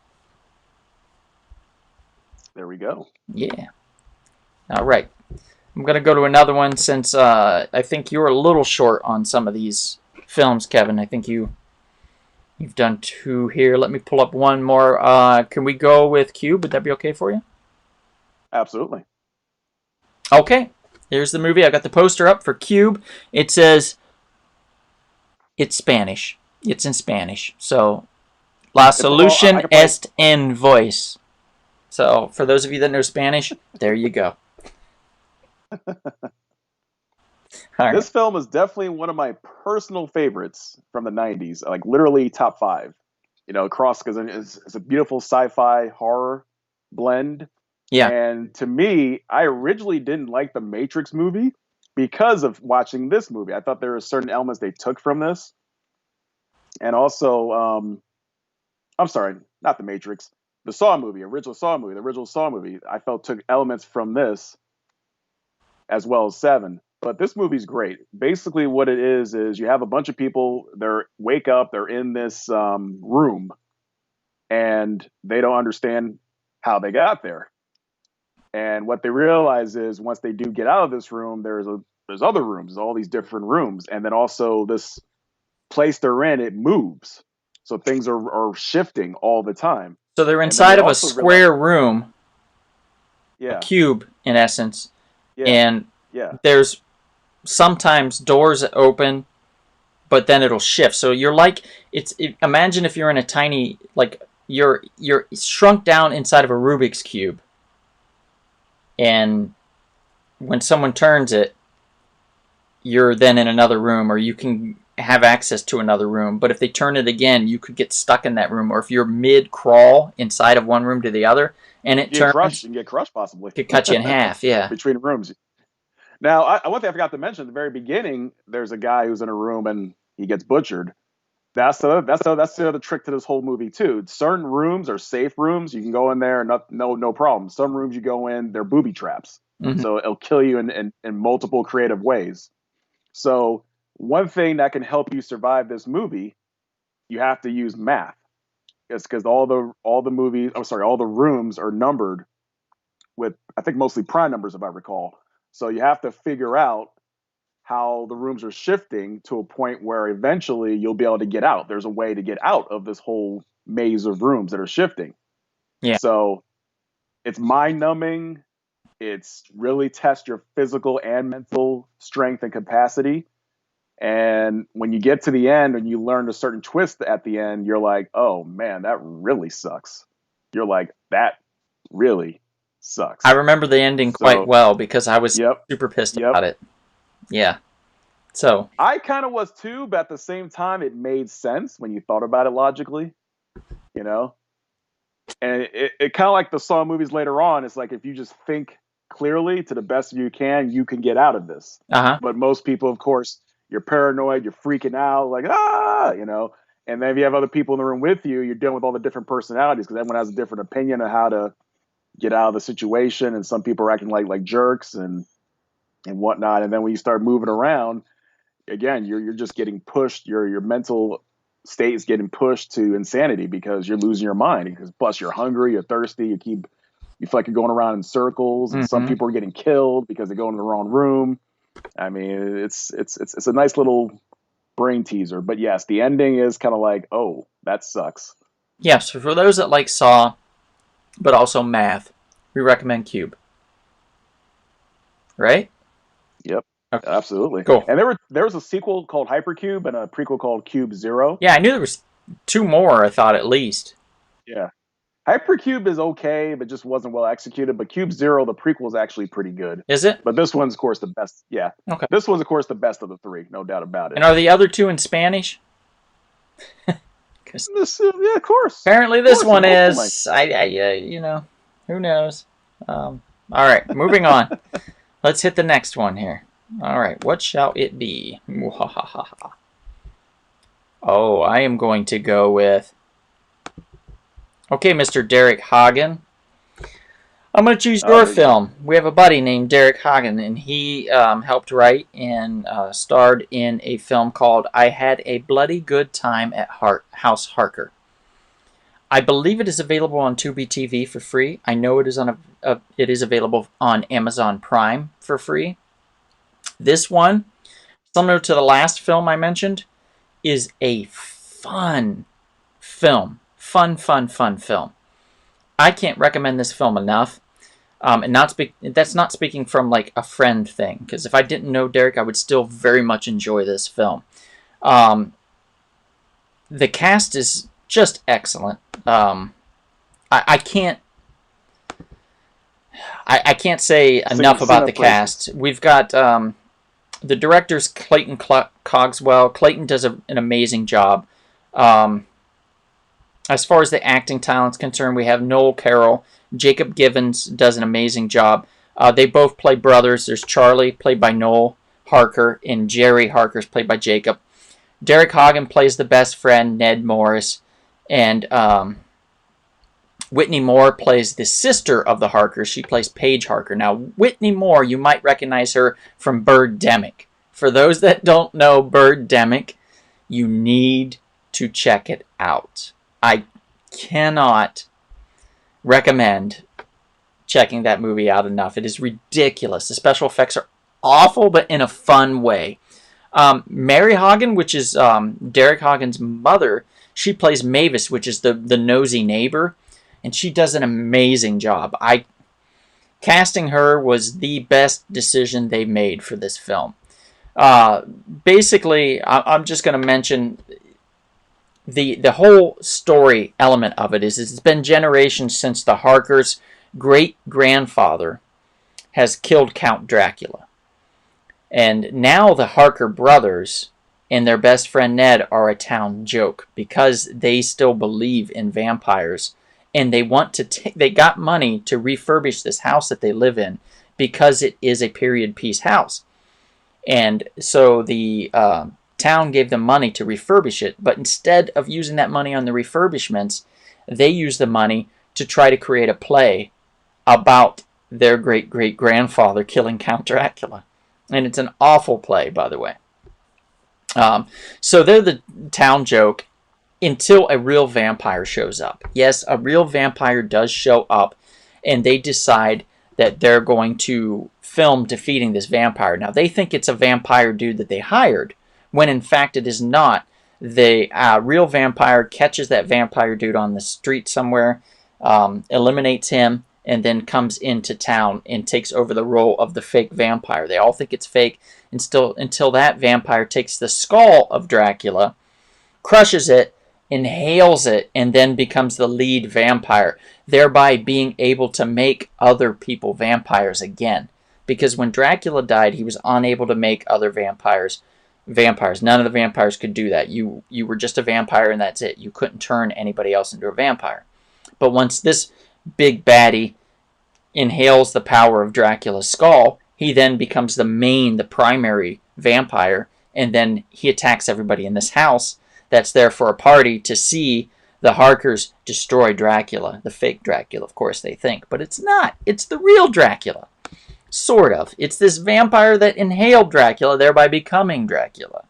There we go. Yeah. All right. I'm going to go to another one since I think you're a little short on some of these films, Kevin. I think you've done two here. Let me pull up one more. Can we go with Cube? Would that be okay for you? Absolutely. Okay. Here's the movie. I got the poster up for Cube. It says it's Spanish. It's in Spanish. So, La I solution could probably est en voice. So, for those of you that know Spanish, there you go. All right. This film is definitely one of my personal favorites from the 90s, like literally top five. You know, across because it's a beautiful sci-fi horror blend. Yeah. And to me, I originally didn't like the Matrix movie because of watching this movie. I thought there were certain elements they took from this. And also, I'm sorry, not the Matrix, the Saw movie, the original Saw movie, I felt took elements from this as well as Seven. But this movie's great. Basically, what it is you have a bunch of people. They're wake up. They're in this room, and they don't understand how they got there. And what they realize is once they do get out of this room, there's other rooms, all these different rooms, and then also this place they're in, it moves, so things are shifting all the time. So they're And then they inside of a also realize, square room, a yeah, cube in essence, yeah, and yeah, there's sometimes doors that open, but then it'll shift. So you're like imagine if you're in a tiny you're shrunk down inside of a Rubik's cube, and when someone turns it, you're then in another room, or you can have access to another room. But if they turn it again, you could get stuck in that room. Or if you're mid crawl inside of one room to the other, and it turns, you can get crushed possibly it could cut you in half. Yeah. between rooms. Now, one thing I forgot to mention at the very beginning, there's a guy who's in a room and he gets butchered. That's the other trick to this whole movie too. Certain rooms are safe rooms. You can go in there and no problem. Some rooms you go in, they're booby traps. Mm-hmm. So it'll kill you in multiple creative ways. So one thing that can help you survive this movie, you have to use math. It's because all the rooms are numbered with, I think, mostly prime numbers if I recall. So you have to figure out how the rooms are shifting to a point where eventually you'll be able to get out. There's a way to get out of this whole maze of rooms that are shifting. Yeah. So it's mind numbing. It's really test your physical and mental strength and capacity. And when you get to the end and you learn a certain twist at the end, you're like, oh man, that really sucks. You're like, that really I sucks. remember the ending quite So, well because I was yep, super pissed yep. about it. Yeah. So, I kind of was too, but at the same time, it made sense when you thought about it logically, you know? And it kind of like the Saw movies later on. It's like if you just think clearly to the best of you can get out of this. uh-huh. But most people, of course, you're paranoid, you're freaking out, like, And then if you have other people in the room with you, you're dealing with all the different personalities because everyone has a different opinion of how to get out of the situation. And some people are acting like jerks. And and whatnot. And then when you start moving around, again, you're just getting pushed. Your mental state is getting pushed to insanity because you're losing your mind. Because plus you're hungry, you're thirsty, you feel like you're going around in circles, and some Mm-hmm. people are getting killed because they go in the wrong room. I mean, it's a nice little brain teaser. But yes, the ending is kind of like, oh, that sucks. Yes, for those that like Saw, but also math, we recommend Cube. Right? Yep, Okay, absolutely. cool. And there was a sequel called Hypercube and a prequel called Cube Zero. Yeah, I knew there was two more, I thought at least. Yeah, Hypercube is okay, but just wasn't well executed. But Cube Zero, the prequel, is actually pretty good. Is it? But this one's, of course, the best. Yeah, Okay. this one's, of course, the best of the three, no doubt about And it. are the other two in Spanish? Because Yeah, of course, apparently of this course, one in multiple languages. is. Who knows? All right, moving on. Let's hit the next one here. All right, what shall it be? Oh, I am going to go with. Okay, Mr. Derek Haagen. I'm going to choose Oh, your there you go. film. We have a buddy named Derek Haagen, and he helped write and starred in a film called I Had a Bloody Good Time at House Harker. I believe it is available on Tubi TV for free. I know it is it is available on Amazon Prime for free. This one, similar to the last film I mentioned, is a fun film. Fun film. I can't recommend this film enough. And that's not speaking from like a friend thing, because if I didn't know Derek, I would still very much enjoy this film. Um, the cast is just excellent. I can't I can't say enough Sing about the of praises. cast. We've got the director's Clayton Cogswell. Clayton does an amazing job. Um, as far as the acting talent's concerned, we have Noel Carroll. Jacob Givens does an amazing job. They both play brothers. There's Charlie, played by Noel Harker, and Jerry Harker's played by Jacob. Derek Haagen plays the best friend, Ned Morris, and Whitney Moore plays the sister of the Harkers. She plays Paige Harker. Now, Whitney Moore, you might recognize her from Birdemic. For those that don't know Birdemic, you need to check it out. I cannot recommend checking that movie out enough. It is ridiculous. The special effects are awful, but in a fun way. Mary Haagen, which is Derek Haagen's mother, she plays Mavis, which is the nosy neighbor, and she does an amazing job. Casting her was the best decision they made for this film. Basically, I'm just going to mention the whole story element of it is it's been generations since the Harkers' great-grandfather has killed Count Dracula. And now the Harker brothers and their best friend Ned are a town joke because they still believe in vampires. And they want to they got money to refurbish this house that they live in because it is a period piece house. And so the town gave them money to refurbish it, but instead of using that money on the refurbishments, they used the money to try to create a play about their great-great-grandfather killing Count Dracula. And it's an awful play, by the way. So they're the town joke until a real vampire shows up. Yes, a real vampire does show up, and they decide that they're going to film defeating this vampire. Now, they think it's a vampire dude that they hired, when in fact it is not. The real vampire catches that vampire dude on the street somewhere, eliminates him, and then comes into town and takes over the role of the fake vampire. They all think it's fake until that vampire takes the skull of Dracula, crushes it, inhales it, and then becomes the lead vampire, thereby being able to make other people vampires again. Because when Dracula died, he was unable to make other vampires. None of the vampires could do that. You were just a vampire and that's it. You couldn't turn anybody else into a vampire. But once this big baddie inhales the power of Dracula's skull, he then becomes the primary vampire, and then he attacks everybody in this house that's there for a party to see the Harkers destroy Dracula, the fake Dracula, of course they think, but it's not. It's the real Dracula. Sort of. It's this vampire that inhaled Dracula, thereby becoming Dracula.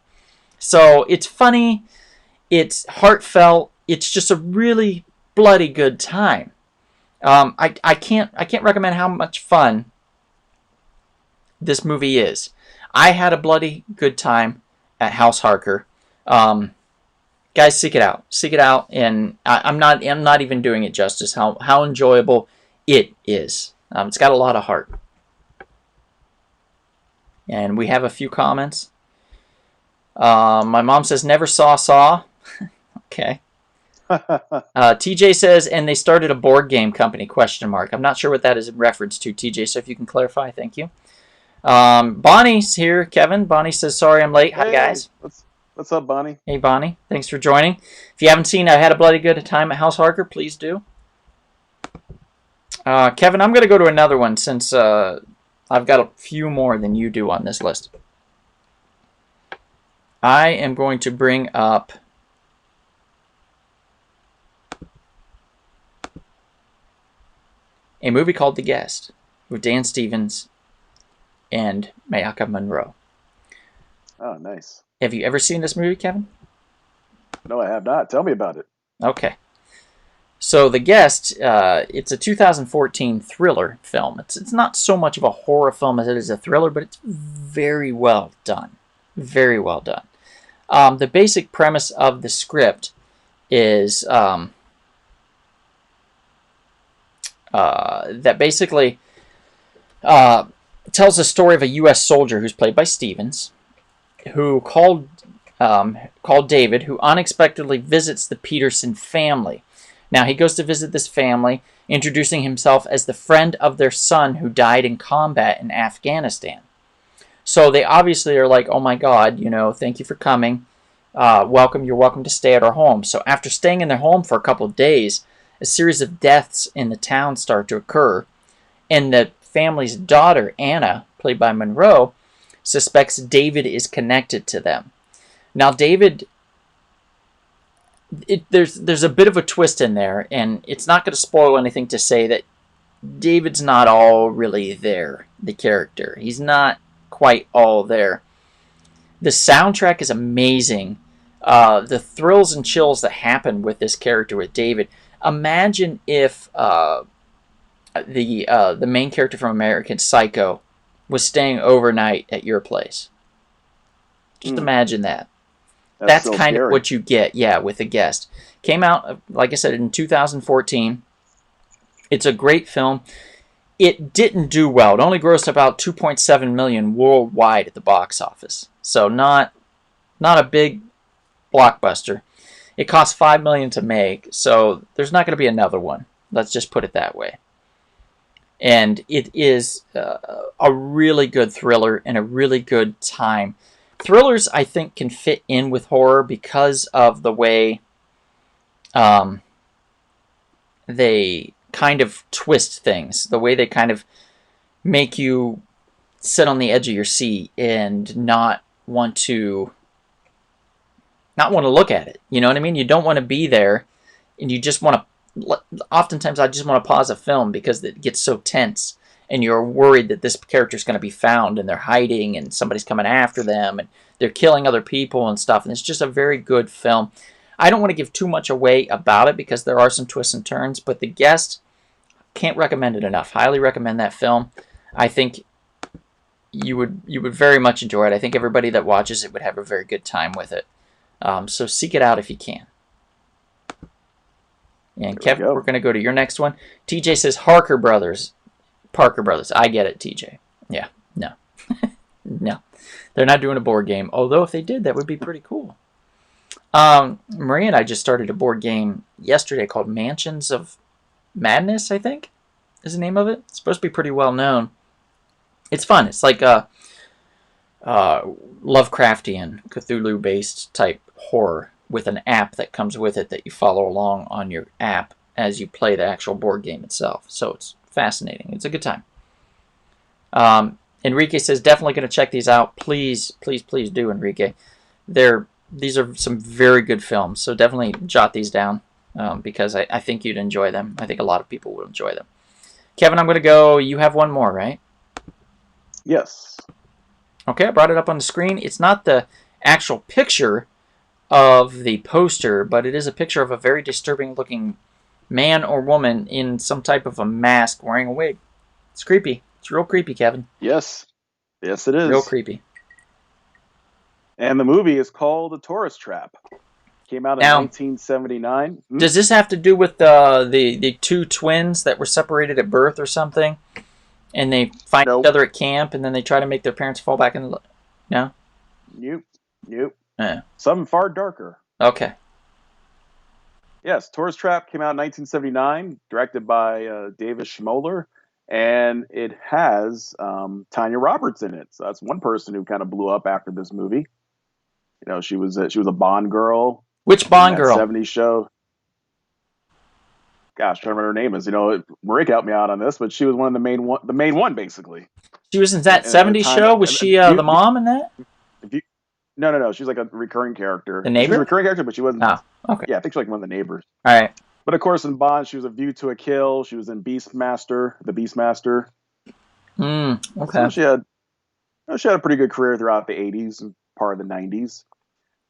So it's funny, it's heartfelt, it's just a really bloody good time. I can't recommend how much fun this movie is. I had a bloody good time at House Harker. Guys, seek it out. Seek it out, and I'm not even doing it justice. How enjoyable it is. It's got a lot of heart. And we have a few comments. My mom says never saw. Okay. TJ says, and they started a board game company, question mark. I'm not sure what that is in reference to, TJ, so if you can clarify, thank you. Bonnie's here, Kevin. Bonnie says, sorry I'm late. Hi, guys. What's up, Bonnie? Hey, Bonnie. Thanks for joining. If you haven't seen I Had a Bloody Good Time at House Harker, please do. Kevin, I'm going to go to another one since I've got a few more than you do on this list. I am going to bring up a movie called The Guest with Dan Stevens and Mayaka Monroe. Oh, nice. Have you ever seen this movie, Kevin? No, I have not. Tell me about it. Okay. So The Guest, it's a 2014 thriller film. It's not so much of a horror film as it is a thriller, but it's very well done. Very well done. The basic premise of the script is that basically tells the story of a U.S. soldier who's played by Stevens, who called David, who unexpectedly visits the Peterson family. Now, he goes to visit this family, introducing himself as the friend of their son who died in combat in Afghanistan. So they obviously are like, oh my God, thank you for coming. You're welcome to stay at our home. So after staying in their home for a couple of days, a series of deaths in the town start to occur. And the family's daughter, Anna, played by Monroe, suspects David is connected to them. Now, David, there's a bit of a twist in there, and it's not going to spoil anything to say that David's not all really there, the character. He's not quite all there. The soundtrack is amazing. The thrills and chills that happen with this character, with David. Imagine if the main character from American Psycho was staying overnight at your place. Just imagine that. That's so kind scary. of what you get, with The Guest. Came out, like I said, in 2014. It's a great film. It didn't do well. It only grossed about $2.7 million worldwide at the box office. So not a big blockbuster. It cost $5 million to make, so there's not going to be another one. Let's just put it that way. And it is a really good thriller and a really good time. Thrillers, I think, can fit in with horror because of the way they kind of twist things, the way they kind of make you sit on the edge of your seat and not want to look at it. You know what I mean? You don't want to be there, and you just want to. Oftentimes, I just want to pause a film because it gets so tense, and you're worried that this character's going to be found, and they're hiding, and somebody's coming after them, and they're killing other people and stuff. And it's just a very good film. I don't want to give too much away about it because there are some twists and turns, but The Guest, can't recommend it enough. Highly recommend that film. I think you would very much enjoy it. I think everybody that watches it would have a very good time with it. So seek it out if you can. And Kevin, we're going to go to your next one. TJ says Parker Brothers. I get it, TJ. Yeah, no. No. They're not doing a board game. Although if they did, that would be pretty cool. Maria and I just started a board game yesterday called Mansions of Madness, I think, is the name of it. It's supposed to be pretty well known. It's fun. It's like a Lovecraftian, Cthulhu-based type horror with an app that comes with it that you follow along on your app as you play the actual board game itself. So it's fascinating. It's a good time. Enrique says, definitely going to check these out. Please, please, please do, Enrique. These are some very good films, so definitely jot these down because I think you'd enjoy them. I think a lot of people will enjoy them. Kevin, I'm going to go. You have one more, right? Yes. Okay, I brought it up on the screen. It's not the actual picture of the poster, but it is a picture of a very disturbing looking man or woman in some type of a mask wearing a wig. It's creepy. It's real creepy, Kevin. Yes. Yes, it Real is. creepy. And the movie is called The Tourist Trap. Came out in Now, 1979. Hmm? does this have to do with the two twins that were separated at birth or something? And they find each Nope. other at camp, and then they try to make their parents fall back in the... No? Nope. Nope. Yeah. Something far darker. Okay. Yes, Tourist Trap came out in 1979, directed by David Schmoller, and it has Tanya Roberts in it. So that's one person who kind of blew up after this movie. You know, she was a Bond girl Which in Bond that girl? 70s show. Gosh, trying to remember her name is. You know, Rick helped me out on this, but she was one of the main one basically. She was in that And at the 70s time, show? Was she the mom in that? if you, no, she's like a recurring character. The She's a neighbor? recurring character, but she wasn't. Oh, okay. Yeah, I think she's like one of the neighbors. All right. But of course, in Bond, she was a View to a Kill. She was in Beastmaster, the Beastmaster. Okay. So she had a pretty good career throughout the 80s and part of the 90s.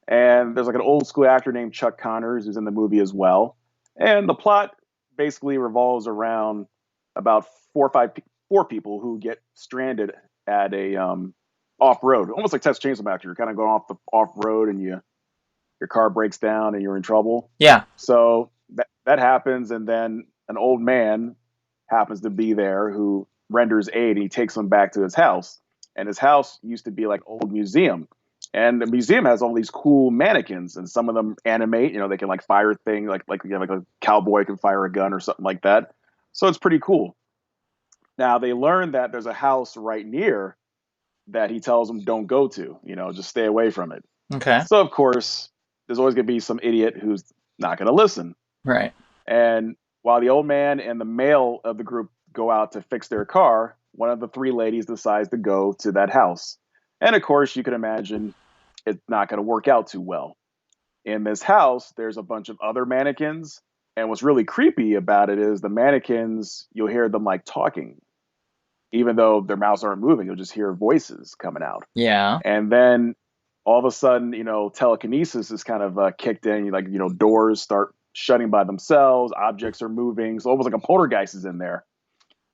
And there's like an old school actor named Chuck Connors who's in the movie as well. And the plot basically revolves around about four people who get stranded at a off road, almost like Texas Chainsaw Massacre. You're kind of going off road, and your car breaks down, and you're in trouble. Yeah. So that happens, and then an old man happens to be there who renders aid. And he takes them back to his house, and his house used to be like an old museum. And the museum has all these cool mannequins, and some of them animate. You know, they can like fire things, like you have like a cowboy can fire a gun or something like that. So it's pretty cool. Now they learn that there's a house right near that he tells them don't go to. You know, just stay away from it. Okay. So of course, there's always going to be some idiot who's not going to listen. Right. And while the old man and the male of the group go out to fix their car, one of the three ladies decides to go to that house. And of course, you can imagine it's not going to work out too well. In this house, there's a bunch of other mannequins. And what's really creepy about it is the mannequins, you'll hear them like talking. Even though their mouths aren't moving, you'll just hear voices coming out. Yeah. And then all of a sudden, you know, telekinesis is kind of kicked in. Like, you know, doors start shutting by themselves, objects are moving. So almost like a poltergeist is in there.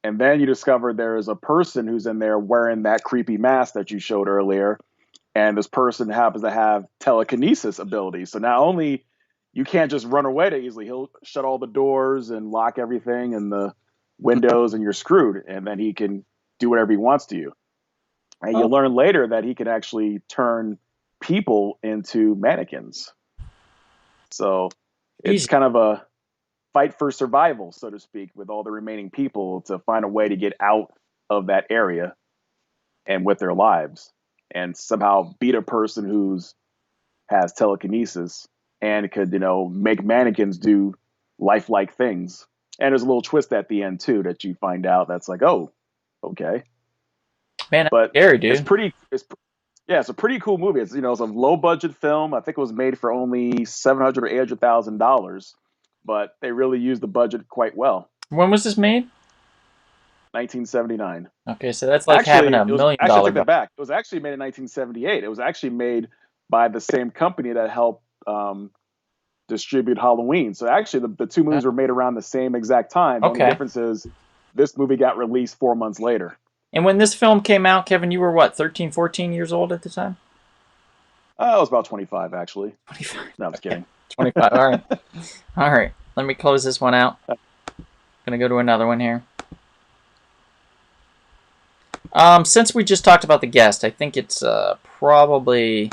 And then you discover there is a person who's in there wearing that creepy mask that you showed earlier. And this person happens to have telekinesis abilities. So not only you can't just run away that easily, he'll shut all the doors and lock everything and the windows, and you're screwed. And then he can do whatever he wants to you. And you learn later that he can actually turn people into mannequins. So it's kind of a fight for survival, so to speak, with all the remaining people to find a way to get out of that area and with their lives, and somehow beat a person who's has telekinesis and could, you know, make mannequins do lifelike things. And there's a little twist at the end too that you find out that's like, oh, okay. Man, that's But scary, dude. it's a pretty cool movie. It's, you know, it's a low budget film. I think it was made for only $700,000 or $800,000, but they really used the budget quite well. When was this made? 1979. Okay, so that's like having $1 million Actually, I take that budget. back. It was actually made in 1978. It was actually made by the same company that helped distribute Halloween. So actually, the two movies were made around the same exact time. The only Okay. difference is this movie got released 4 months later. And when this film came out, Kevin, you were what, 13, 14 years old at the time? I was about 25, actually. 25. No, I'm just kidding. 25. All right. All right. Let me close this one out. Gonna go to another one here. Since we just talked about the guest, I think it's probably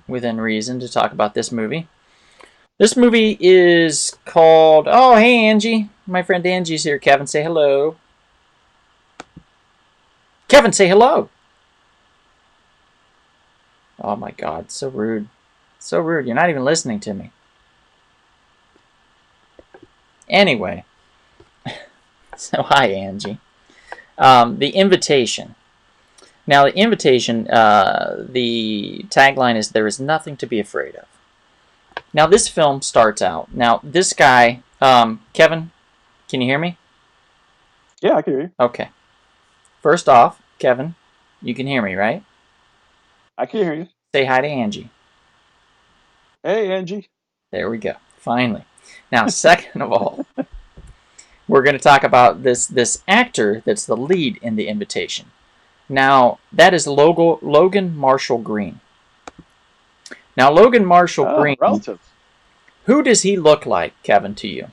within reason to talk about this movie. This movie is called... Oh, hey, Angie. My friend Angie's here. Kevin, say hello. Kevin, say hello. Oh, my God. So rude. So rude. You're not even listening to me. Anyway. So, hi, Angie. The Invitation. Now, The Invitation, the tagline is, there is nothing to be afraid of. Now, this film starts out. Now, this guy, Kevin, can you hear me? Yeah, I can hear you. Okay. First off, Kevin, you can hear me, right? I can hear you. Say hi to Angie. Hey, Angie. There we go. Finally. Now, second of all, we're going to talk about this actor that's the lead in The Invitation. Now, that is Logan Marshall Green. Now, Logan Marshall Oh, Green, relative. who does he look like, Kevin, to you?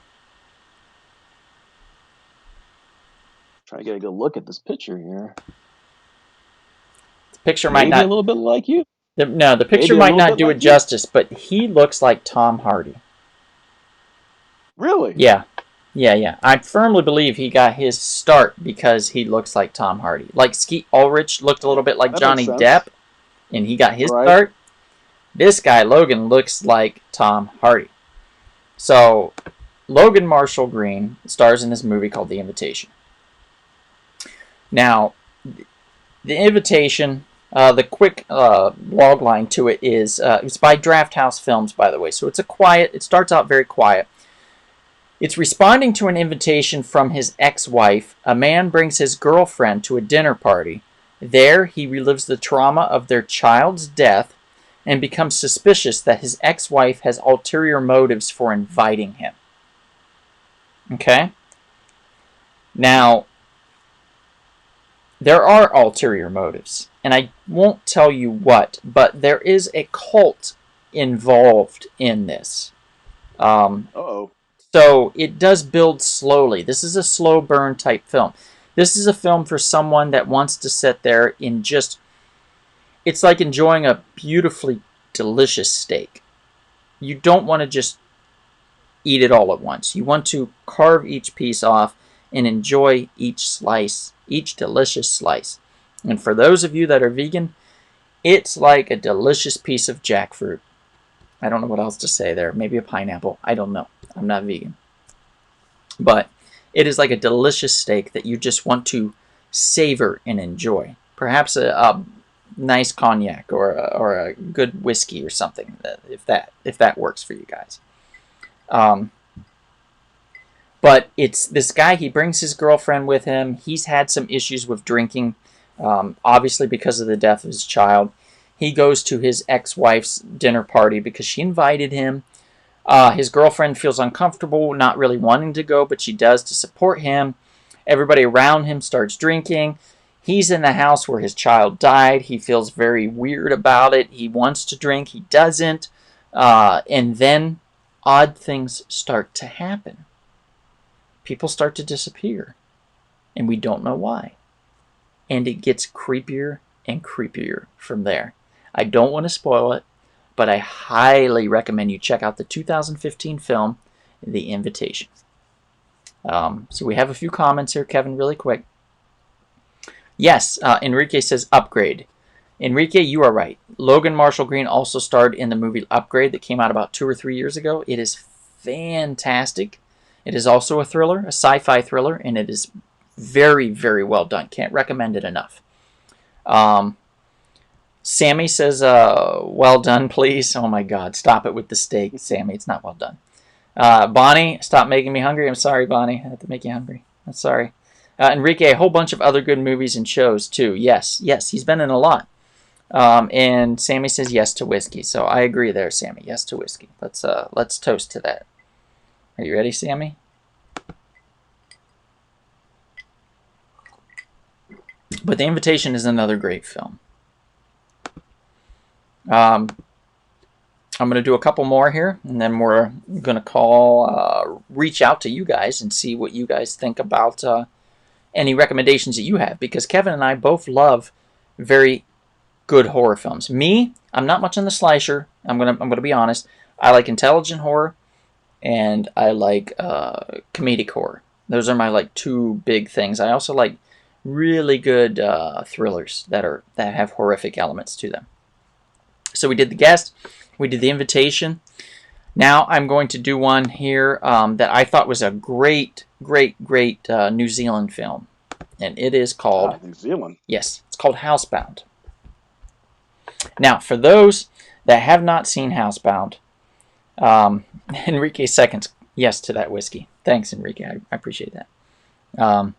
Trying to get a good look at this picture here. The picture might Maybe a not. little bit like you. No, the picture Maybe a might little not bit do it like you. justice, but he looks like Tom Hardy. Really? Yeah, yeah. I firmly believe he got his start because he looks like Tom Hardy. Like Skeet Ulrich looked a little bit like That makes Johnny sense. Depp, and he got his Right. start. This guy, Logan, looks like Tom Hardy. So, Logan Marshall Green stars in this movie called The Invitation. Now, The Invitation, the quick log line to it is, it's by Draft House Films, by the way. So it starts out very quiet. It's responding to an invitation from his ex-wife. A man brings his girlfriend to a dinner party. There, he relives the trauma of their child's death and becomes suspicious that his ex-wife has ulterior motives for inviting him. Okay? Now, there are ulterior motives, and I won't tell you what, but there is a cult involved in this. Uh-oh. So it does build slowly. This is a slow burn type film. This is a film for someone that wants to sit there and just, it's like enjoying a beautifully delicious steak. You don't want to just eat it all at once. You want to carve each piece off and enjoy each slice, each delicious slice. And for those of you that are vegan, it's like a delicious piece of jackfruit. I don't know what else to say there. Maybe a pineapple. I don't know. I'm not vegan. But it is like a delicious steak that you just want to savor and enjoy. Perhaps a nice cognac or a good whiskey or something, if that works for you guys. But it's this guy, he brings his girlfriend with him. He's had some issues with drinking, obviously because of the death of his child. He goes to his ex-wife's dinner party because she invited him. His girlfriend feels uncomfortable, not really wanting to go, but she does to support him. Everybody around him starts drinking. He's in the house where his child died. He feels very weird about it. He wants to drink. He doesn't. And then odd things start to happen. People start to disappear. And we don't know why. And it gets creepier and creepier from there. I don't want to spoil it, but I highly recommend you check out the 2015 film, The Invitation. So we have a few comments here, Kevin, really quick. Yes, Enrique says Upgrade. Enrique, you are right. Logan Marshall Green also starred in the movie Upgrade that came out about 2 or 3 years ago. It is fantastic. It is also a thriller, a sci-fi thriller, and it is very, very well done. Can't recommend it enough. Sammy says, well done, please. Oh my God, stop it with the steak, Sammy. It's not well done. Bonnie, stop making me hungry. I'm sorry, Bonnie. I have to make you hungry. I'm sorry. Enrique, a whole bunch of other good movies and shows, too. Yes, he's been in a lot. And Sammy says yes to whiskey. So I agree there, Sammy. Yes to whiskey. Let's toast to that. Are you ready, Sammy? But The Invitation is another great film. I'm going to do a couple more here, and then we're going to reach out to you guys and see what you guys think about any recommendations that you have, because Kevin and I both love very good horror films. Me, I'm not much on the slasher. I'm gonna be honest. I like intelligent horror, and I like comedic horror. Those are my like two big things. I also like really good thrillers that have horrific elements to them. So we did The Guest, we did The Invitation. Now I'm going to do one here that I thought was a great New Zealand film, and it is called New Zealand. Yes, it's called Housebound. Now, for those that have not seen Housebound, Enrique seconds yes to that whiskey. Thanks, Enrique. I appreciate that.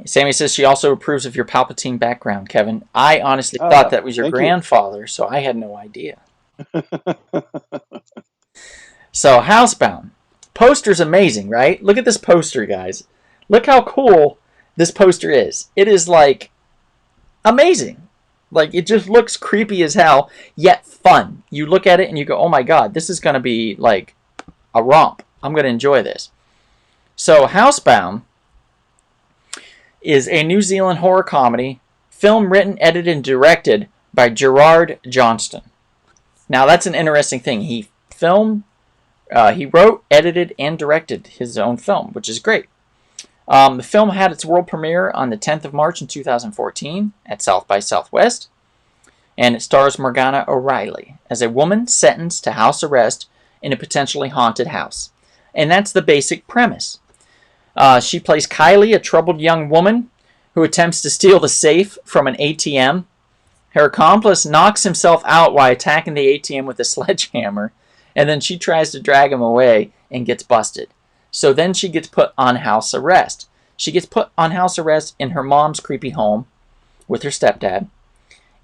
Sammy says she also approves of your Palpatine background, Kevin. I honestly thought that was your Thank you. grandfather, so I had no idea. So, Housebound. Poster's amazing, right? Look at this poster, guys. Look how cool this poster is. It is like amazing. Like it just looks creepy as hell, yet fun. You look at it and you go, "Oh my god, this is going to be like a romp. I'm going to enjoy this." So, Housebound is a New Zealand horror comedy, film written, edited, and directed by Gerard Johnston. Now, that's an interesting thing. He wrote, edited, and directed his own film, which is great. The film had its world premiere on the 10th of March in 2014 at South by Southwest, and it stars Morgana O'Reilly as a woman sentenced to house arrest in a potentially haunted house. And that's the basic premise. She plays Kylie, a troubled young woman who attempts to steal the safe from an ATM. Her accomplice knocks himself out while attacking the ATM with a sledgehammer, and then she tries to drag him away and gets busted. So then she gets put on house arrest. She gets put on house arrest in her mom's creepy home with her stepdad.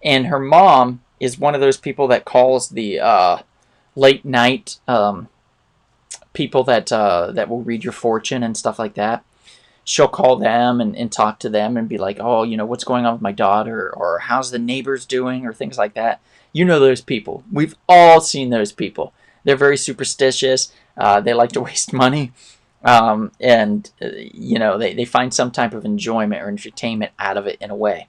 And her mom is one of those people that calls the late night people that will read your fortune and stuff like that. She'll call them and talk to them and be like, "Oh, what's going on with my daughter?" or "How's the neighbors doing?" or things like that. You know those people. We've all seen those people. They're very superstitious. They like to waste money. And they find some type of enjoyment or entertainment out of it in a way,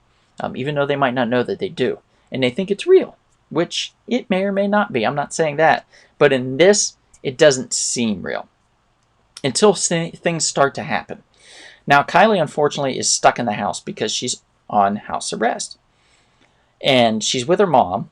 even though they might not know that they do. And they think it's real, which it may or may not be. I'm not saying that. But in this, it doesn't seem real until things start to happen. Now, Kylie, unfortunately, is stuck in the house because she's on house arrest. And she's with her mom.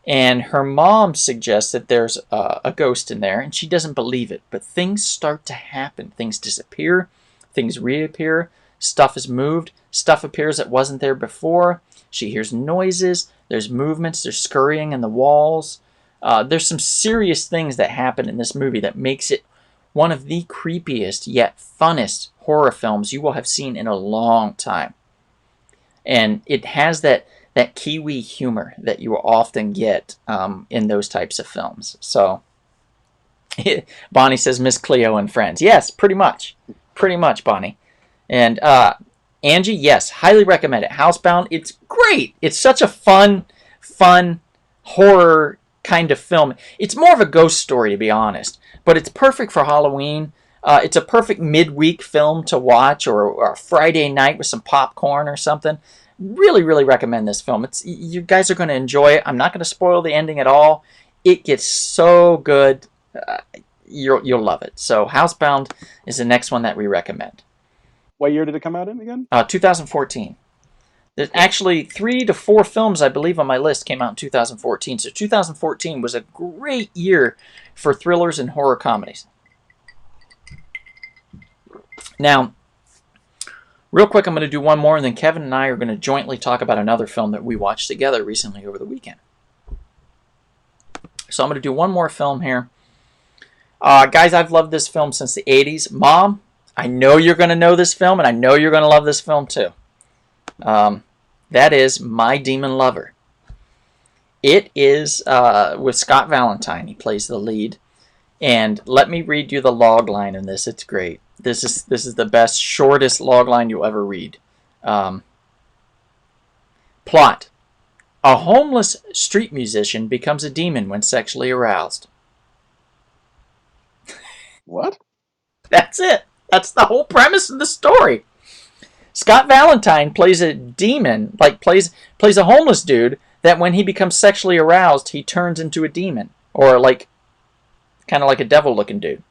And her mom suggests that there's a ghost in there, and she doesn't believe it. But things start to happen. Things disappear. Things reappear. Stuff is moved. Stuff appears that wasn't there before. She hears noises. There's movements. There's scurrying in the walls. There's some serious things that happen in this movie that makes it one of the creepiest yet funnest horror films you will have seen in a long time. And it has that Kiwi humor that you will often get in those types of films. So, Bonnie says Miss Cleo and Friends. Yes, pretty much. Pretty much, Bonnie. And Angie, yes, highly recommend it. Housebound, it's great. It's such a fun horror kind of film. It's more of a ghost story, to be honest. But it's perfect for Halloween. It's a perfect midweek film to watch, or a Friday night with some popcorn or something. Really, really recommend this film. You guys are going to enjoy it. I'm not going to spoil the ending at all. It gets so good. You'll love it. So Housebound is the next one that we recommend. What year did it come out in again? 2014. There's actually 3 to 4 films, I believe, on my list came out in 2014. So 2014 was a great year for thrillers and horror comedies. Now, real quick, I'm going to do one more, and then Kevin and I are going to jointly talk about another film that we watched together recently over the weekend. So I'm going to do one more film here. Guys, I've loved this film since the 80s. Mom, I know you're going to know this film, and I know you're going to love this film too. That is My Demon Lover. It is with Scott Valentine. He plays the lead. And let me read you the log line in this. It's great. This is the best, shortest log line you'll ever read. Plot. A homeless street musician becomes a demon when sexually aroused. What? That's it. That's the whole premise of the story. Scott Valentine plays a demon, like plays a homeless dude that when he becomes sexually aroused, he turns into a demon, or like kind of like a devil-looking dude.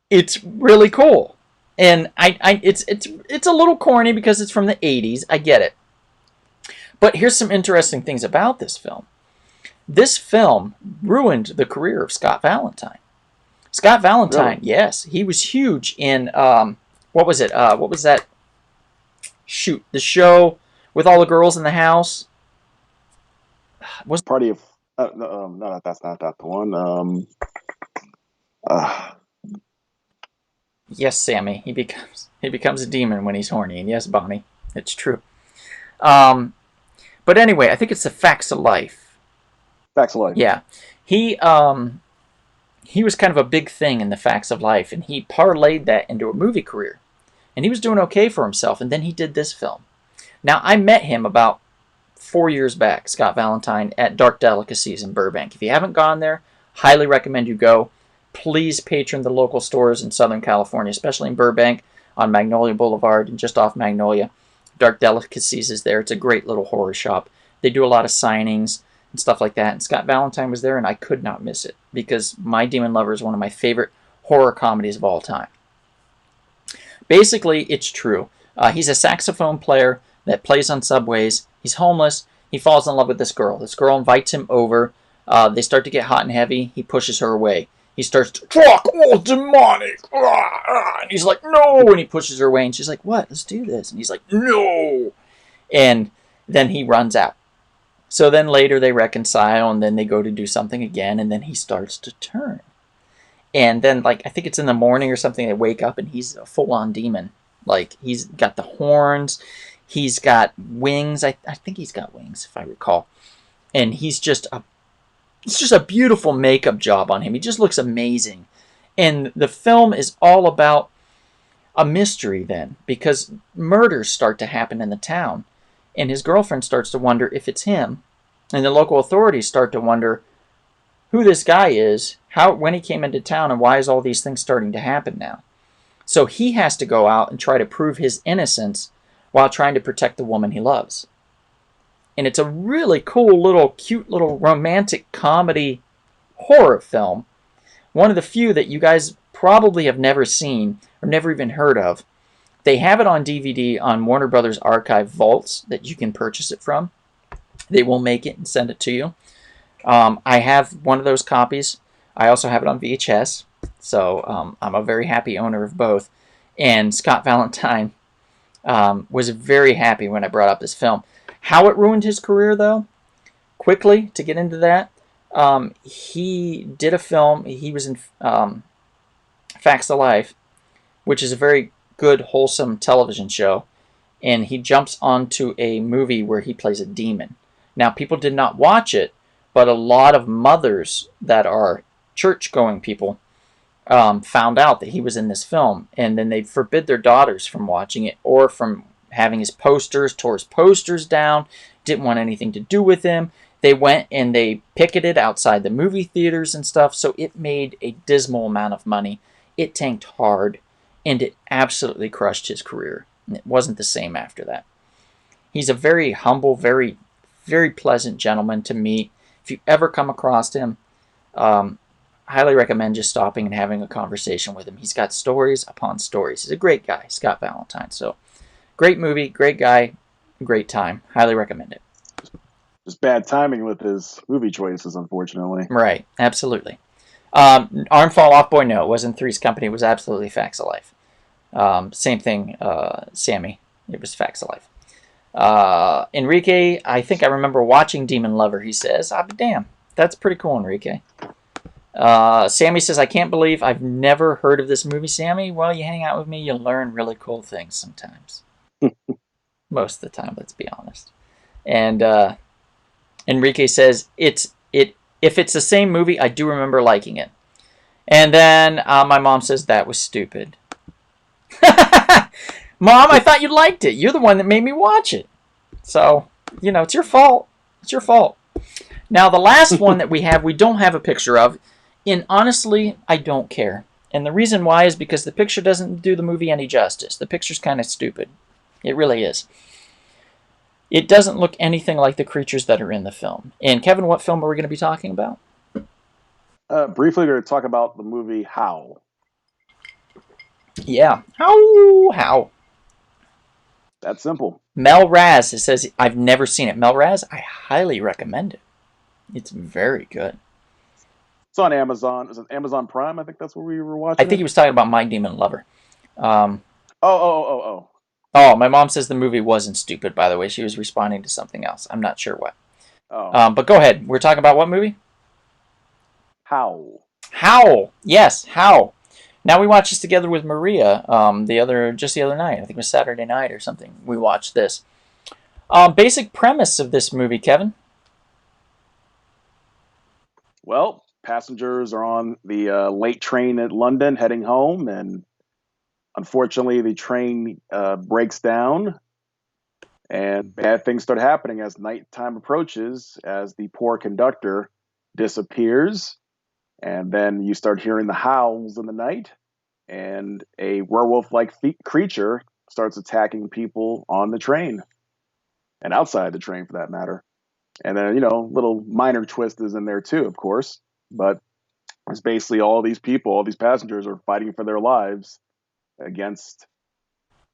It's really cool, and it's a little corny because it's from the 80s. I get it, but here's some interesting things about this film. This film ruined the career of Scott Valentine. Scott Valentine, Really? yes, he was huge in what was it? What was that? Shoot, the show with all the girls in the house. Was Party of no, that's not that the one. Uh, Yes, Sammy. He becomes a demon when he's horny. And yes, Bonnie, it's true. Um, but anyway, I think it's the Facts of Life. Facts of life. Yeah, he was kind of a big thing in the Facts of Life, and he parlayed that into a movie career, and he was doing okay for himself. And then he did this film. Now I met him about 4 years back, Scott Valentine, at Dark Delicacies in Burbank. If you haven't gone there, highly recommend you go. Please patron the local stores in Southern California, especially in Burbank on Magnolia Boulevard and just off Magnolia. Dark Delicacies is there. It's a great little horror shop. They do a lot of signings and stuff like that. And Scott Valentine was there, and I could not miss it because My Demon Lover is one of my favorite horror comedies of all time. Basically, it's true. He's a saxophone player that plays on subways. He's homeless. He falls in love with this girl. This girl invites him over. They start to get hot and heavy. He pushes her away. He starts to talk all demonic. And he's like, no. And he pushes her away. And she's like, what? Let's do this. And he's like, no. And then he runs out. So then later they reconcile. And then they go to do something again. And then he starts to turn. And then, like, I think it's in the morning or something, they wake up and he's a full-on demon. Like, he's got the horns. He's got wings. I think he's got wings, if I recall. And it's just a beautiful makeup job on him. He just looks amazing. And the film is all about a mystery then, because murders start to happen in the town. And his girlfriend starts to wonder if it's him. And the local authorities start to wonder who this guy is, when he came into town, and why is all these things starting to happen now. So he has to go out and try to prove his innocence while trying to protect the woman he loves. And it's a really cool little, cute little romantic comedy horror film. One of the few that you guys probably have never seen or never even heard of. They have it on DVD on Warner Brothers Archive vaults that you can purchase it from. They will make it and send it to you. I have one of those copies. I also have it on VHS. So I'm a very happy owner of both. And Scott Valentine was very happy when I brought up this film. How it ruined his career, though, quickly, to get into that, he did a film. He was in Facts of Life, which is a very good, wholesome television show. And he jumps onto a movie where he plays a demon. Now, people did not watch it, but a lot of mothers that are church-going people found out that he was in this film, and then they forbid their daughters from watching it or from having his posters, tore his posters down, didn't want anything to do with him. They went and they picketed outside the movie theaters and stuff, so it made a dismal amount of money. It tanked hard, and it absolutely crushed his career. And it wasn't the same after that. He's a very humble, very, very pleasant gentleman to meet. If you ever come across him, highly recommend just stopping and having a conversation with him. He's got stories upon stories. He's a great guy, Scott Valentine. So, great movie, great guy, great time. Highly recommend it. Just bad timing with his movie choices, unfortunately. Right, absolutely. Arm Fall Off Boy, no, it wasn't Three's Company. It was absolutely Facts of Life. Same thing, Sammy. It was Facts of Life. Enrique, I think I remember watching Demon Lover, he says. I'll be damned. That's pretty cool, Enrique. Sammy says, I can't believe I've never heard of this movie, Sammy. Well, you hang out with me, you'll learn really cool things sometimes. Most of the time, let's be honest. And Enrique says, if it's the same movie, I do remember liking it. And then my mom says, that was stupid. Mom, I thought you liked it. You're the one that made me watch it. So, it's your fault. It's your fault. Now, the last one that we don't have a picture of. And honestly, I don't care. And the reason why is because the picture doesn't do the movie any justice. The picture's kind of stupid. It really is. It doesn't look anything like the creatures that are in the film. And Kevin, what film are we going to be talking about? Briefly, we're going to talk about the movie Howl. Yeah. How? That's simple. Mel Raz, it says, I've never seen it. Mel Raz, I highly recommend it. It's very good. It's on Amazon. Is it Amazon Prime? I think that's where we were watching. I think he was talking about My Demon Lover. Oh. Oh, my mom says the movie wasn't stupid, by the way. She was responding to something else. I'm not sure what. Oh. But go ahead. We're talking about what movie? Howl. Howl. Yes, Howl. Now we watched this together with Maria the other night. I think it was Saturday night or something. We watched this. Basic premise of this movie, Kevin. Well, passengers are on the late train at London heading home, and unfortunately, the train breaks down, and bad things start happening as nighttime approaches, as the poor conductor disappears, and then you start hearing the howls in the night, and a werewolf-like creature starts attacking people on the train and outside the train, for that matter. And then, little minor twist is in there too, of course. But it's basically all these people, all these passengers are fighting for their lives against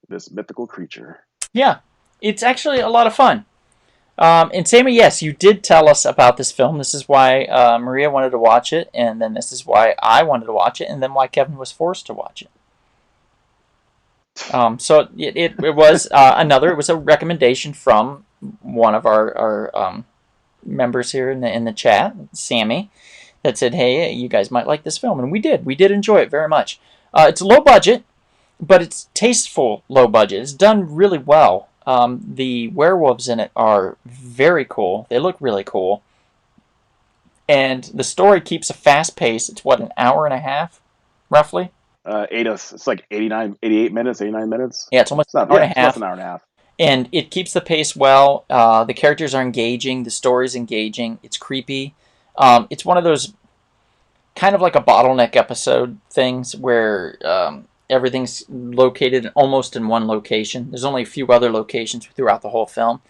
this mythical creature. Yeah, it's actually a lot of fun. And Sammy, yes, you did tell us about this film. This is why Maria wanted to watch it, and then this is why I wanted to watch it, and then why Kevin was forced to watch it. So it was it was a recommendation from one of our members here in the chat, Sammy, that said, "Hey, you guys might like this film," and we did. We did enjoy it very much. It's low budget, but it's tasteful low budget. It's done really well. The werewolves in it are very cool. They look really cool, and the story keeps a fast pace. It's what, an hour and a half, roughly. It's like 88 minutes, 89 minutes. Yeah, it's almost It's not, an hour and a it's half. less than an hour and a half. And it keeps the pace well. The characters are engaging. The story's engaging. It's creepy. It's one of those kind of like a bottleneck episode things where everything's located almost in one location. There's only a few other locations throughout the whole film,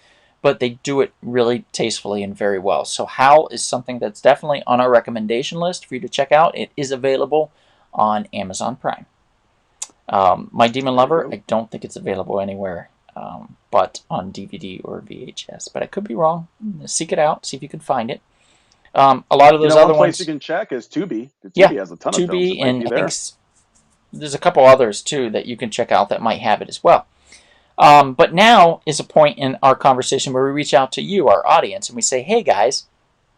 but they do it really tastefully and very well. So Howl is something that's definitely on our recommendation list for you to check out. It is available on Amazon Prime. My Demon Lover, I don't think it's available anywhere but on DVD or VHS. But I could be wrong. Seek it out. See if you can find it. A lot of those other one place ones you can check is Tubi. Tubi Yeah, has a ton of films. Tubi, It might and be I there. think there's a couple others too that you can check out that might have it as well. But now is a point in our conversation where we reach out to you, our audience, and we say, "Hey guys,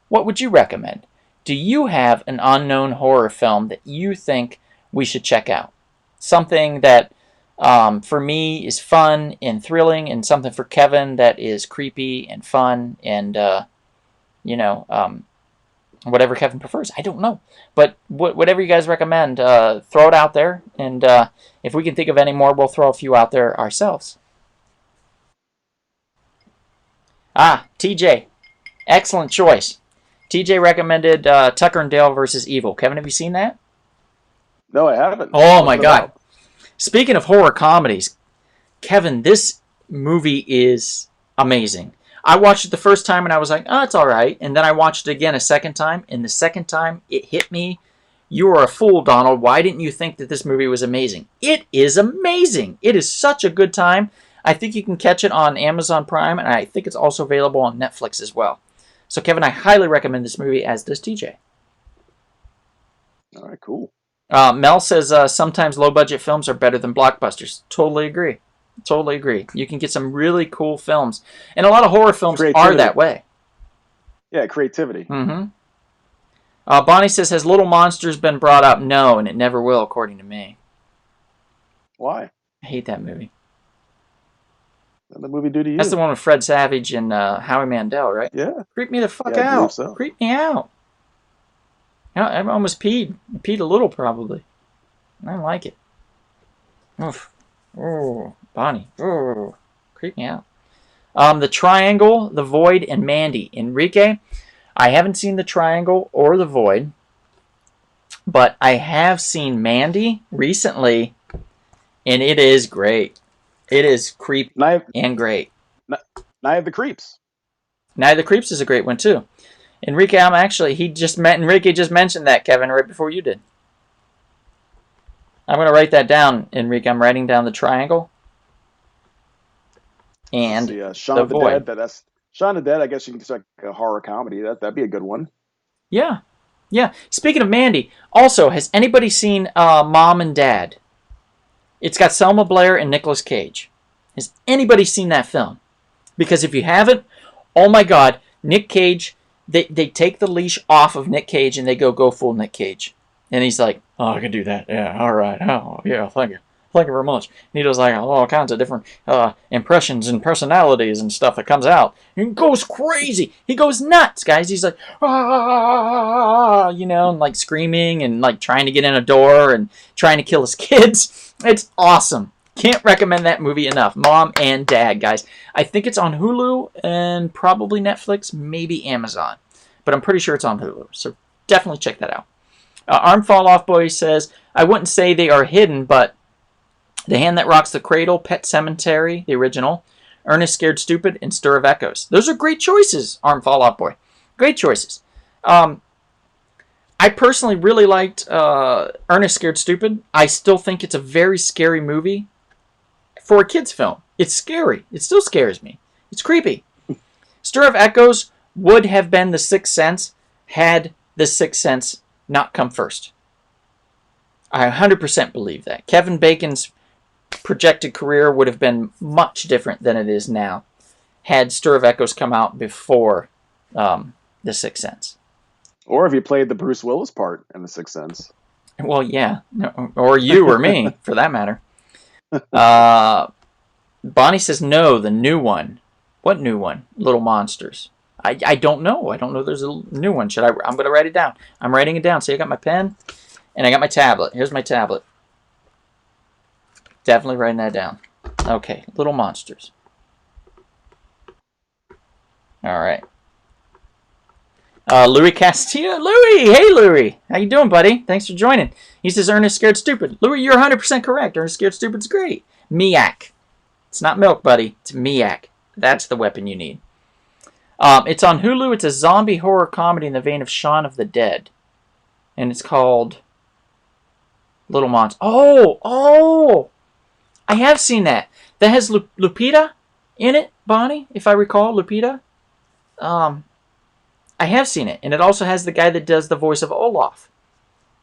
what would you recommend? Do you have an unknown horror film that you think we should check out? Something that for me is fun and thrilling, and something for Kevin that is creepy and fun, and whatever Kevin prefers. I don't know, but whatever you guys recommend, throw it out there, and if we can think of any more, we'll throw a few out there ourselves." TJ, excellent choice. TJ recommended Tucker and Dale versus Evil. Kevin, have you seen that? No, I haven't. Oh What's my it God. about? Speaking of horror comedies, Kevin, this movie is amazing. I watched it the first time and I was like, oh, it's all right. And then I watched it again a second time, and the second time it hit me. You are a fool, Donald. Why didn't you think that this movie was amazing? It is amazing. It is such a good time. I think you can catch it on Amazon Prime, and I think it's also available on Netflix as well. So, Kevin, I highly recommend this movie, as does TJ. All right, cool. Mel says sometimes low-budget films are better than blockbusters. Totally agree. Totally agree. You can get some really cool films. And a lot of horror films are that way. Yeah, creativity. Mm-hmm. Bonnie says, has Little Monsters been brought up? No, and it never will, according to me. Why? I hate that movie. What did the movie do to you? That's the one with Fred Savage and Howie Mandel, right? Yeah. Creep me the fuck Yeah, I believe out. so. Creep me out. I almost peed. I peed a little, probably. I don't like it. Oof. Oh, Bonnie. Oh, creep me out. The Triangle, The Void, and Mandy. Enrique, I haven't seen The Triangle or The Void, but I have seen Mandy recently, and it is great. It is creepy and great. Night of the Creeps. Night of the Creeps is a great one, too. Enrique, Enrique just mentioned that, Kevin, right before you did. I'm going to write that down, Enrique. I'm writing down The Triangle and Shaun of the Dead. That's Shaun of the Dead. I guess you can just like a horror comedy. That'd be a good one. Yeah. Speaking of Mandy, also, has anybody seen Mom and Dad? It's got Selma Blair and Nicolas Cage. Has anybody seen that film? Because if you haven't, oh my God, Nick Cage, they take the leash off of Nick Cage and they go full Nick Cage. And he's like, Oh, I can do that. Yeah, all right. Oh, yeah, thank you. Thank you very much. And he does like all kinds of different impressions and personalities and stuff that comes out. He goes crazy. He goes nuts, guys. He's like, ah, and like screaming and like trying to get in a door and trying to kill his kids. It's awesome. Can't recommend that movie enough. Mom and Dad, guys. I think it's on Hulu and probably Netflix, maybe Amazon. But I'm pretty sure it's on Hulu. So definitely check that out. Arm Fall Off Boy says, I wouldn't say they are hidden, but The Hand That Rocks the Cradle, Pet Sematary, the original, Ernest Scared Stupid, and Stir of Echoes. Those are great choices, Arm Fall Off Boy. Great choices. I personally really liked Ernest Scared Stupid. I still think it's a very scary movie for a kid's film. It's scary. It still scares me. It's creepy. Stir of Echoes would have been The Sixth Sense had The Sixth Sense not come first. I 100% believe that. Kevin Bacon's projected career would have been much different than it is now had Stir of Echoes come out before The Sixth Sense. Or if you played the Bruce Willis part in The Sixth Sense. Well, yeah. Or you or me, for that matter. Bonnie says no, the new one. What new one? Little Monsters. I don't know. I don't know there's a new one. I'm going to write it down. I'm writing it down. See, I got my pen and I got my tablet. Here's my tablet. Definitely writing that down. Okay, Little Monsters. All right. Louis Castillo. Louis! Hey, Louis. How you doing, buddy? Thanks for joining. He says Ernest Scared Stupid. Louis, you're 100% correct. Ernest Scared Stupid's great. Miak. It's not milk, buddy. It's Miak. That's the weapon you need. It's on Hulu. It's a zombie horror comedy in the vein of Shaun of the Dead. And it's called Little Monsters. Oh! I have seen that. That has Lupita in it, Bonnie, if I recall. Lupita. I have seen it. And it also has the guy that does the voice of Olaf.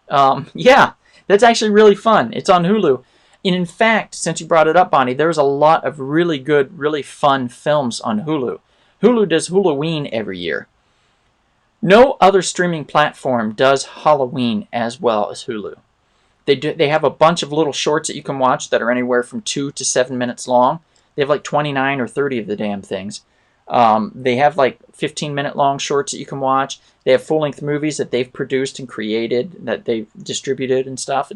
Yeah, that's actually really fun. It's on Hulu. And in fact, since you brought it up, Bonnie, there's a lot of really good, really fun films on Hulu. Hulu does Halloween every year. No other streaming platform does Halloween as well as Hulu. They have a bunch of little shorts that you can watch that are anywhere from 2 to 7 minutes long. They have like 29 or 30 of the damn things. They have like 15-minute long shorts that you can watch. They have full-length movies that they've produced and created, that they've distributed and stuff.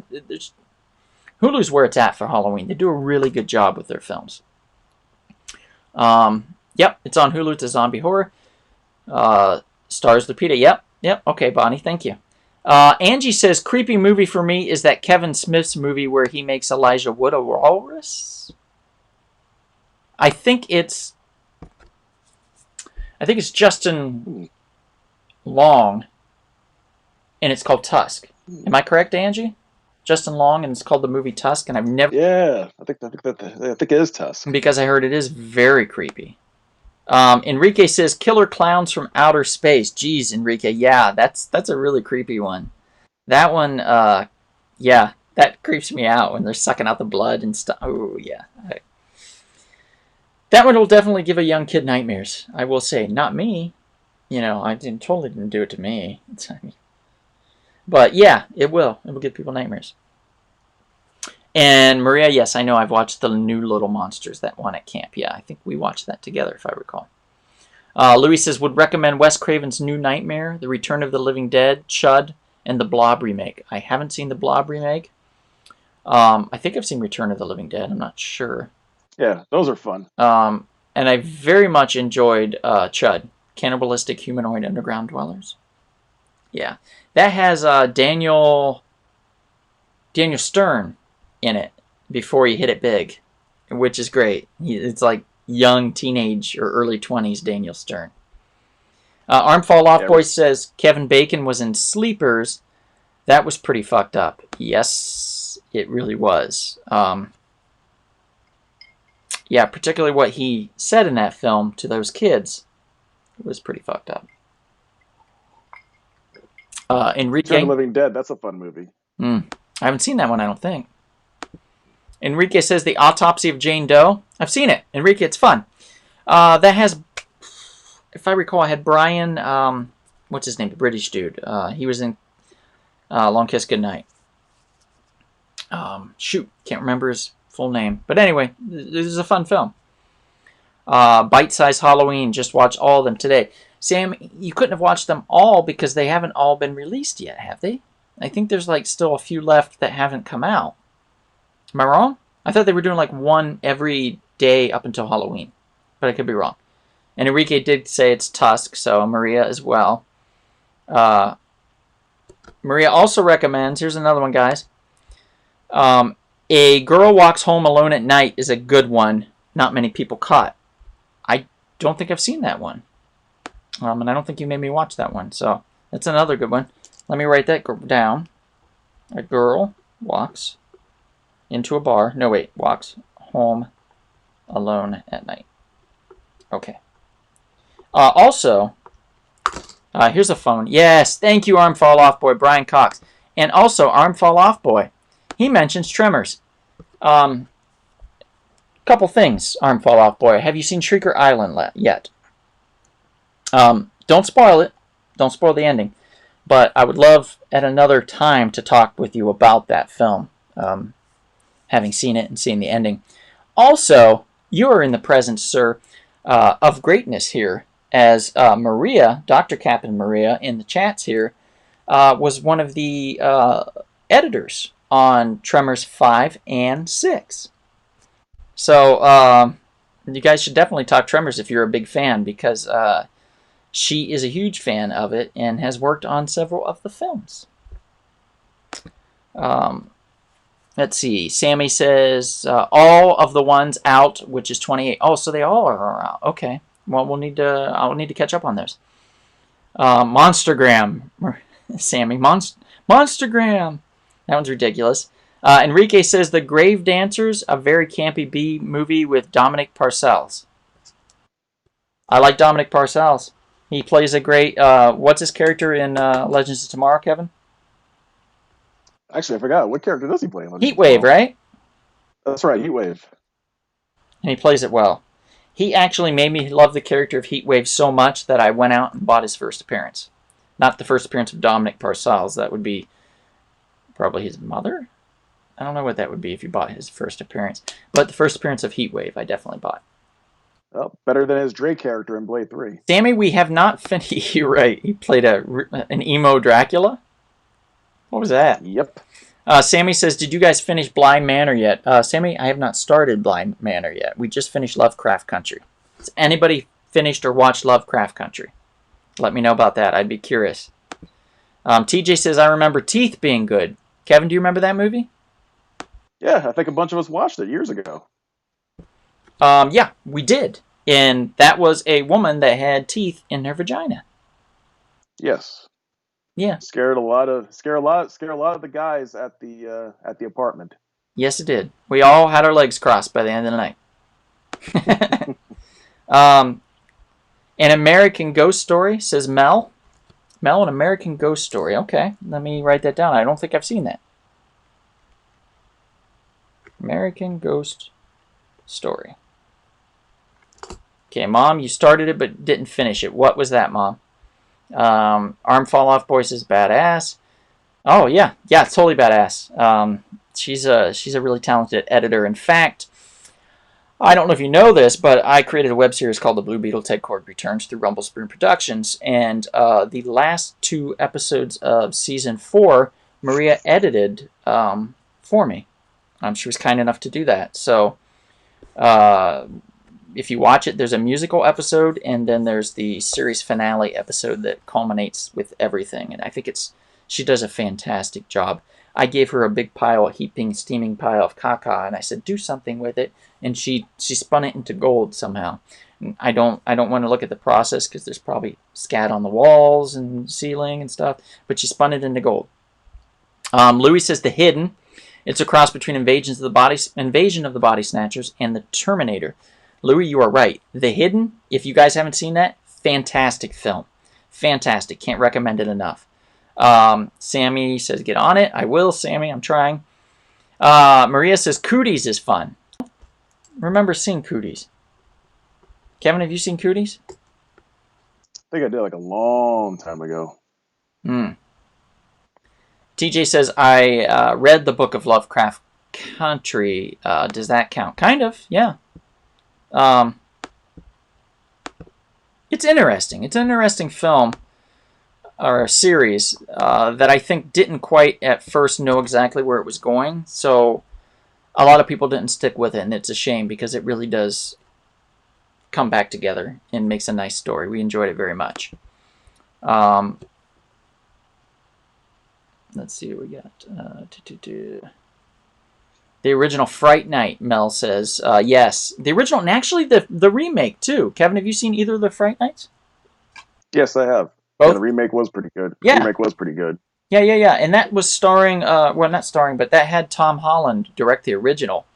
Hulu's where it's at for Halloween. They do a really good job with their films. Yep, it's on Hulu. It's a zombie horror. Stars Lupita. Yep. Okay, Bonnie, thank you. Angie says, creepy movie for me is that Kevin Smith's movie where he makes Elijah Wood a walrus. I think it's Justin Long, and it's called Tusk. Am I correct, Angie? Justin Long, and it's called the movie Tusk, and I've never... Yeah, I think it is Tusk. Because I heard it is very creepy. Enrique says, Killer Clowns from Outer Space. Jeez, Enrique, yeah, that's a really creepy one. That one, yeah, that creeps me out when they're sucking out the blood and stuff. Oh, yeah. That one will definitely give a young kid nightmares, I will say. Not me. I totally didn't do it to me. But yeah, it will. It will give people nightmares. And Maria, yes, I know I've watched the new Little Monsters, that one at camp. Yeah, I think we watched that together, if I recall. Louis says, would recommend Wes Craven's New Nightmare, The Return of the Living Dead, Chud, and the Blob remake. I haven't seen the Blob remake. I think I've seen Return of the Living Dead. I'm not sure. Yeah, those are fun. And I very much enjoyed Chud, Cannibalistic Humanoid Underground Dwellers. Yeah. That has Daniel Stern in it before he hit it big, which is great. It's like young teenage or early 20s Daniel Stern. Arm Fall Off Boy says Kevin Bacon was in Sleepers. That was pretty fucked up. Yes, it really was. Yeah, particularly what he said in that film to those kids was pretty fucked up. Enrique, Return of the Living Dead, that's a fun movie. I haven't seen that one, I don't think. Enrique says The Autopsy of Jane Doe. I've seen it. Enrique, it's fun. That has, if I recall, I had Brian, what's his name, the British dude. He was in Long Kiss Goodnight. Shoot, can't remember his full name. But anyway, this is a fun film. Bite-sized Halloween, just watched all of them today. Sam, you couldn't have watched them all because they haven't all been released yet, have they? I think there's like still a few left that haven't come out. Am I wrong? I thought they were doing like one every day up until Halloween, but I could be wrong. And Enrique did say it's Tusk, so Maria as well. Maria also recommends, here's another one, guys. A Girl Walks Home Alone at Night is a good one. Not many people caught. I don't think I've seen that one. And I don't think you made me watch that one. So that's another good one. Let me write that down. A girl walks into a bar. No, wait. Walks home alone at night. Okay. Also, here's a phone. Yes, thank you, Arm Fall Off Boy, Brian Cox. And also, Arm Fall Off Boy, he mentions Tremors. Couple things, Arm Fall Off Boy. Have you seen Shrieker Island yet? Don't spoil it. Don't spoil the ending. But I would love at another time to talk with you about that film, having seen it and seen the ending. Also, you are in the presence, sir, of greatness here, as Maria, Dr. Captain Maria, in the chats here, was one of the editors on Tremors 5 and 6. So you guys should definitely talk Tremors if you're a big fan, because she is a huge fan of it and has worked on several of the films. Let's see. Sammy says all of the ones out, which is 28. Oh, so they all are out. Okay. Well, I'll need to catch up on those. Monstergram, Sammy. Monstergram. That one's ridiculous. Enrique says The Grave Dancers, a very campy B movie with Dominic Parcells. I like Dominic Parcells. He plays a great. What's his character in Legends of Tomorrow, Kevin? Actually, I forgot. What character does he play in Legends of Heatwave, Tomorrow? right? That's right, Heatwave. And he plays it well. He actually made me love the character of Heatwave so much that I went out and bought his first appearance. Not the first appearance of Dominic Parcells. That would be probably his mother? I don't know what that would be if you bought his first appearance. But the first appearance of Heatwave, I definitely bought. Well, better than his Drake character in Blade 3. Sammy, we have not finished. You're right. He played an emo Dracula? What was that? Yep. Sammy says, did you guys finish Blind Manor yet? Sammy, I have not started Blind Manor yet. We just finished Lovecraft Country. Has anybody finished or watched Lovecraft Country? Let me know about that. I'd be curious. TJ says, I remember Teeth being good. Kevin, do you remember that movie? Yeah, I think a bunch of us watched it years ago. Yeah, we did. And that was a woman that had teeth in her vagina. Yes. Yeah. Scared a lot of the guys at the apartment. Yes, it did. We all had our legs crossed by the end of the night. An American Ghost Story, says Mel. Mel, An American Ghost Story. Okay, let me write that down. I don't think I've seen that. American Ghost Story. Okay, Mom, you started it but didn't finish it. What was that, Mom? Arm Fall Off Boy says badass. Oh, yeah. Yeah, totally badass. She's a really talented editor. In fact, I don't know if you know this, but I created a web series called The Blue Beetle Ted Cord Returns through Rumble Spoon Productions, and the last 2 episodes of Season 4, Maria edited for me. She was kind enough to do that. So if you watch it, there's a musical episode, and then there's the series finale episode that culminates with everything. And I think she does a fantastic job. I gave her a big pile, a heaping, steaming pile of caca, and I said, do something with it. And she spun it into gold somehow. And I don't want to look at the process because there's probably scat on the walls and ceiling and stuff. But she spun it into gold. Louis says The Hidden. It's a cross between Invasion of the Body Snatchers and The Terminator. Louis, you are right. The Hidden, if you guys haven't seen that, fantastic film. Fantastic. Can't recommend it enough. Sammy says, get on it. I will, Sammy. I'm trying. Maria says, Cooties is fun. Remember seeing Cooties. Kevin, have you seen Cooties? I think I did like a long time ago. TJ says, I read the book of Lovecraft Country. Does that count? Kind of, yeah. It's interesting. It's an interesting film or a series that I think didn't quite at first know exactly where it was going. So a lot of people didn't stick with it, and it's a shame because it really does come back together and makes a nice story. We enjoyed it very much. Let's see what we got. The original Fright Night, Mel says. Yes. The original, and actually the remake, too. Kevin, have you seen either of the Fright Nights? Yes, I have. Both? Yeah, the remake was pretty good. Yeah. The remake was pretty good. Yeah. And that was starring, well, not starring, but that had Tom Holland direct the original.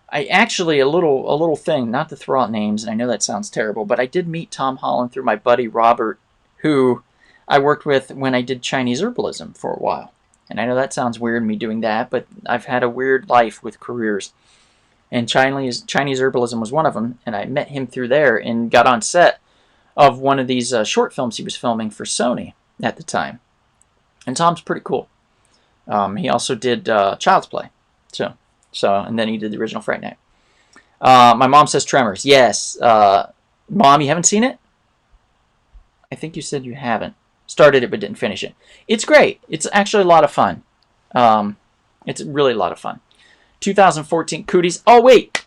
I actually, a little thing, not to throw out names, and I know that sounds terrible, but I did meet Tom Holland through my buddy Robert, who I worked with when I did Chinese herbalism for a while. And I know that sounds weird, me doing that, but I've had a weird life with careers. And Chinese herbalism was one of them, and I met him through there and got on set of one of these short films he was filming for Sony at the time. And Tom's pretty cool. He also did Child's Play, so, and then he did the original Fright Night. My mom says Tremors. Yes. Mom, you haven't seen it? I think you said you haven't. Started it but didn't finish it. It's great. It's actually a lot of fun. It's really a lot of fun. 2014 Cooties. Oh, wait.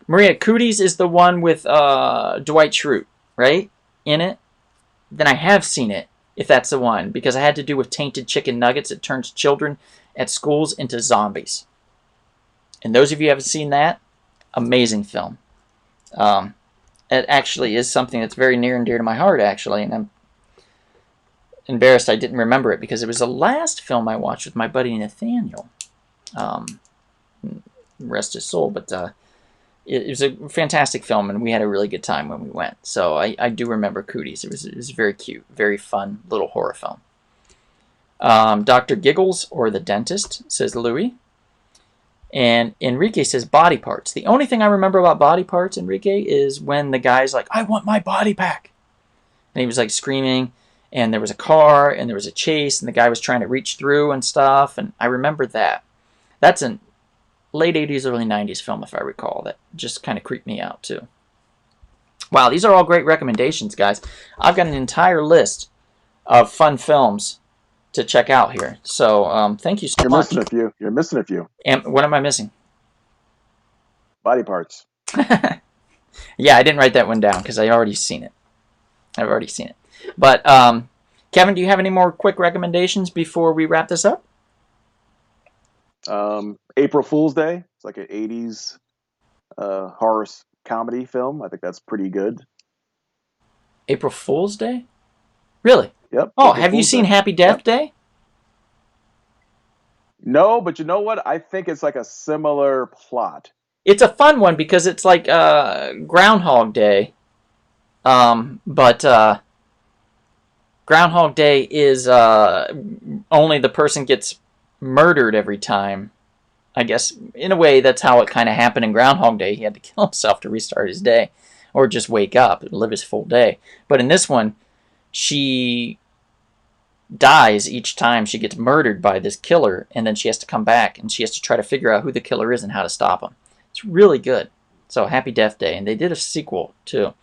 Maria, Cooties is the one with Dwight Schrute, right? In it? Then I have seen it, if that's the one, because I had to do with tainted chicken nuggets. It turns children at schools into zombies. And those of you who haven't seen that, amazing film. It actually is something that's very near and dear to my heart, actually, and I'm embarrassed I didn't remember it because it was the last film I watched with my buddy Nathaniel. Rest his soul, but it was a fantastic film, and we had a really good time when we went. So I do remember Cooties. It was very cute, very fun little horror film. Dr. Giggles or The Dentist, says Louis. And Enrique says body parts. The only thing I remember about body parts, Enrique, is when the guy's like, I want my body back. And he was like screaming, and there was a car, and there was a chase, and the guy was trying to reach through and stuff. And I remember that. That's a late 80s, early 90s film, if I recall. That just kind of creeped me out, too. Wow, these are all great recommendations, guys. I've got an entire list of fun films to check out here. So thank you so much. You're missing a few. And what am I missing? Body parts. Yeah, I didn't write that one down because I've already seen it. But Kevin, do you have any more quick recommendations before we wrap this up? April Fool's Day. It's like an 80s horror comedy film. I think that's pretty good. April Fool's Day? Really? Yep. Oh, have you seen Happy Death Day? No, but you know what? I think it's like a similar plot. It's a fun one because it's like Groundhog Day. But Groundhog Day is only the person gets murdered every time. I guess, in a way, that's how it kind of happened in Groundhog Day. He had to kill himself to restart his day. Or just wake up and live his full day. But in this one, she dies each time she gets murdered by this killer, and then she has to come back, and she has to try to figure out who the killer is and how to stop him. It's really good. So, Happy Death Day. And they did a sequel, too.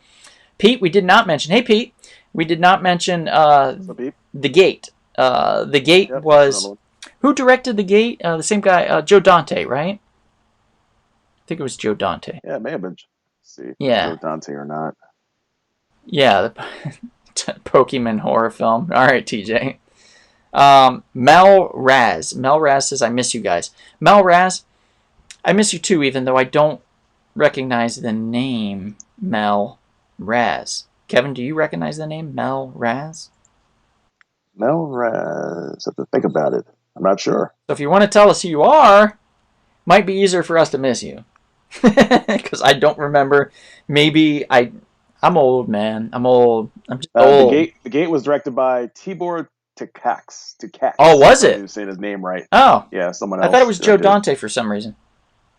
Pete, we did not mention... Hey, Pete. We did not mention The Gate. The Gate was... Who directed The Gate? The same guy, Joe Dante, right? I think it was Joe Dante. Yeah, it may have been. Let's see. Yeah. Joe Dante or not. Yeah, the Pokemon horror film. All right, TJ. Mel Raz. Mel Raz says, I miss you guys. Mel Raz, I miss you too, even though I don't recognize the name Mel Raz. Kevin, do you recognize the name Mel Raz? Mel Raz. I have to think about it. I'm not sure. So if you want to tell us who you are, might be easier for us to miss you. Because I don't remember. Maybe I'm old, man. I'm old. I'm just old. The Gate was directed by Tibor Takacs. Oh, was it? I'm saying his name right. Oh. Yeah, someone else. I thought it was Joe Dante for some reason.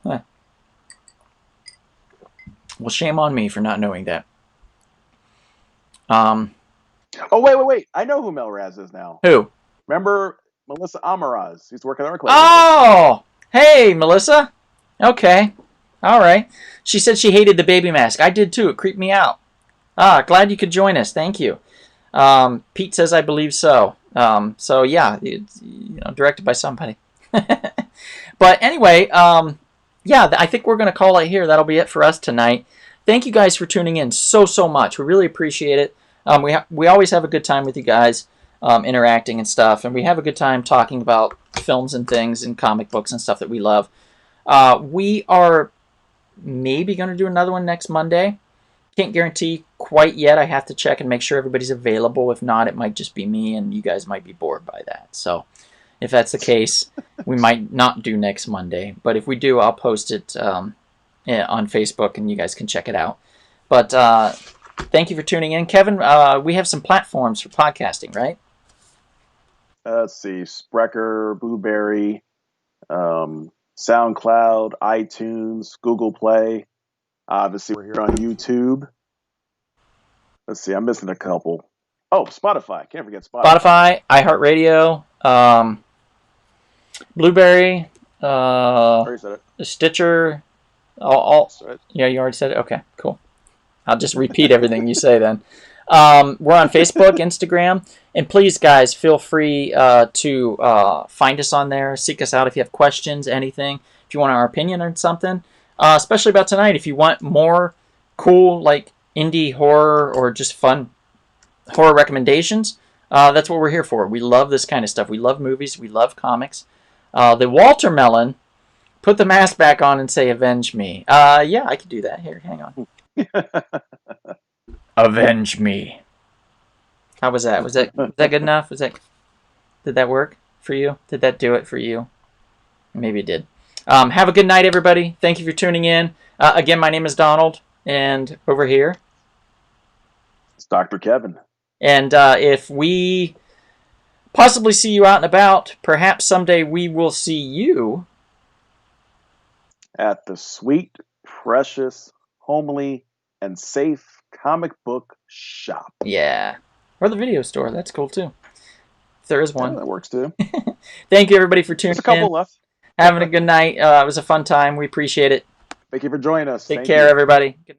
Huh. Well, shame on me for not knowing that. Oh, wait. I know who Mel Raz is now. Who? Remember Melissa Amaraz. He's working on our clay with us. Oh, hey, Melissa. Okay, all right. She said she hated the baby mask. I did too. It creeped me out. Glad you could join us. Thank you. Pete says I believe so. So yeah, it's, directed by somebody. But anyway, yeah, I think we're going to call it here. That'll be it for us tonight. Thank you guys for tuning in so much. We really appreciate it. We always have a good time with you guys, interacting and stuff, and we have a good time talking about films and things and comic books and stuff that we love. We are maybe going to do another one next Monday. Can't guarantee quite yet. I have to check and make sure everybody's available. If not, it might just be me, and you guys might be bored by that. So if that's the case, we might not do next Monday. But if we do, I'll post it on Facebook, and you guys can check it out. But thank you for tuning in. Kevin, we have some platforms for podcasting, right? Let's see. Sprecher, Blueberry, SoundCloud, iTunes, Google Play. Obviously, we're here on YouTube. Let's see. I'm missing a couple. Oh, Spotify. Can't forget Spotify. Spotify, iHeartRadio, Blueberry, Already said it. Stitcher. That's right. Yeah, you already said it? Okay, cool. I'll just repeat everything you say then. We're on Facebook, Instagram, and please, guys, feel free to find us on there. Seek us out if you have questions, anything. If you want our opinion on something, especially about tonight. If you want more cool, like indie horror or just fun horror recommendations, that's what we're here for. We love this kind of stuff. We love movies. We love comics. The Walter Melon, put the mask back on and say, "Avenge me." Yeah, I could do that. Here, hang on. Avenge me. How was that? Was that good enough? Did that work for you? Did that do it for you? Maybe it did. Have a good night, everybody. Thank you for tuning in. Again, my name is Donald, and over here, It's Dr. Kevin. and if we possibly see you out and about, perhaps someday we will see you At the sweet, precious, homely, and safe comic book shop. Yeah. Or the video store. That's cool too. If there is one. Yeah, that works too. Thank you, everybody, for tuning There's a couple in. left. Having a good night. It was a fun time. We appreciate it. Thank you for joining us. Take Thank care, you. everybody. Good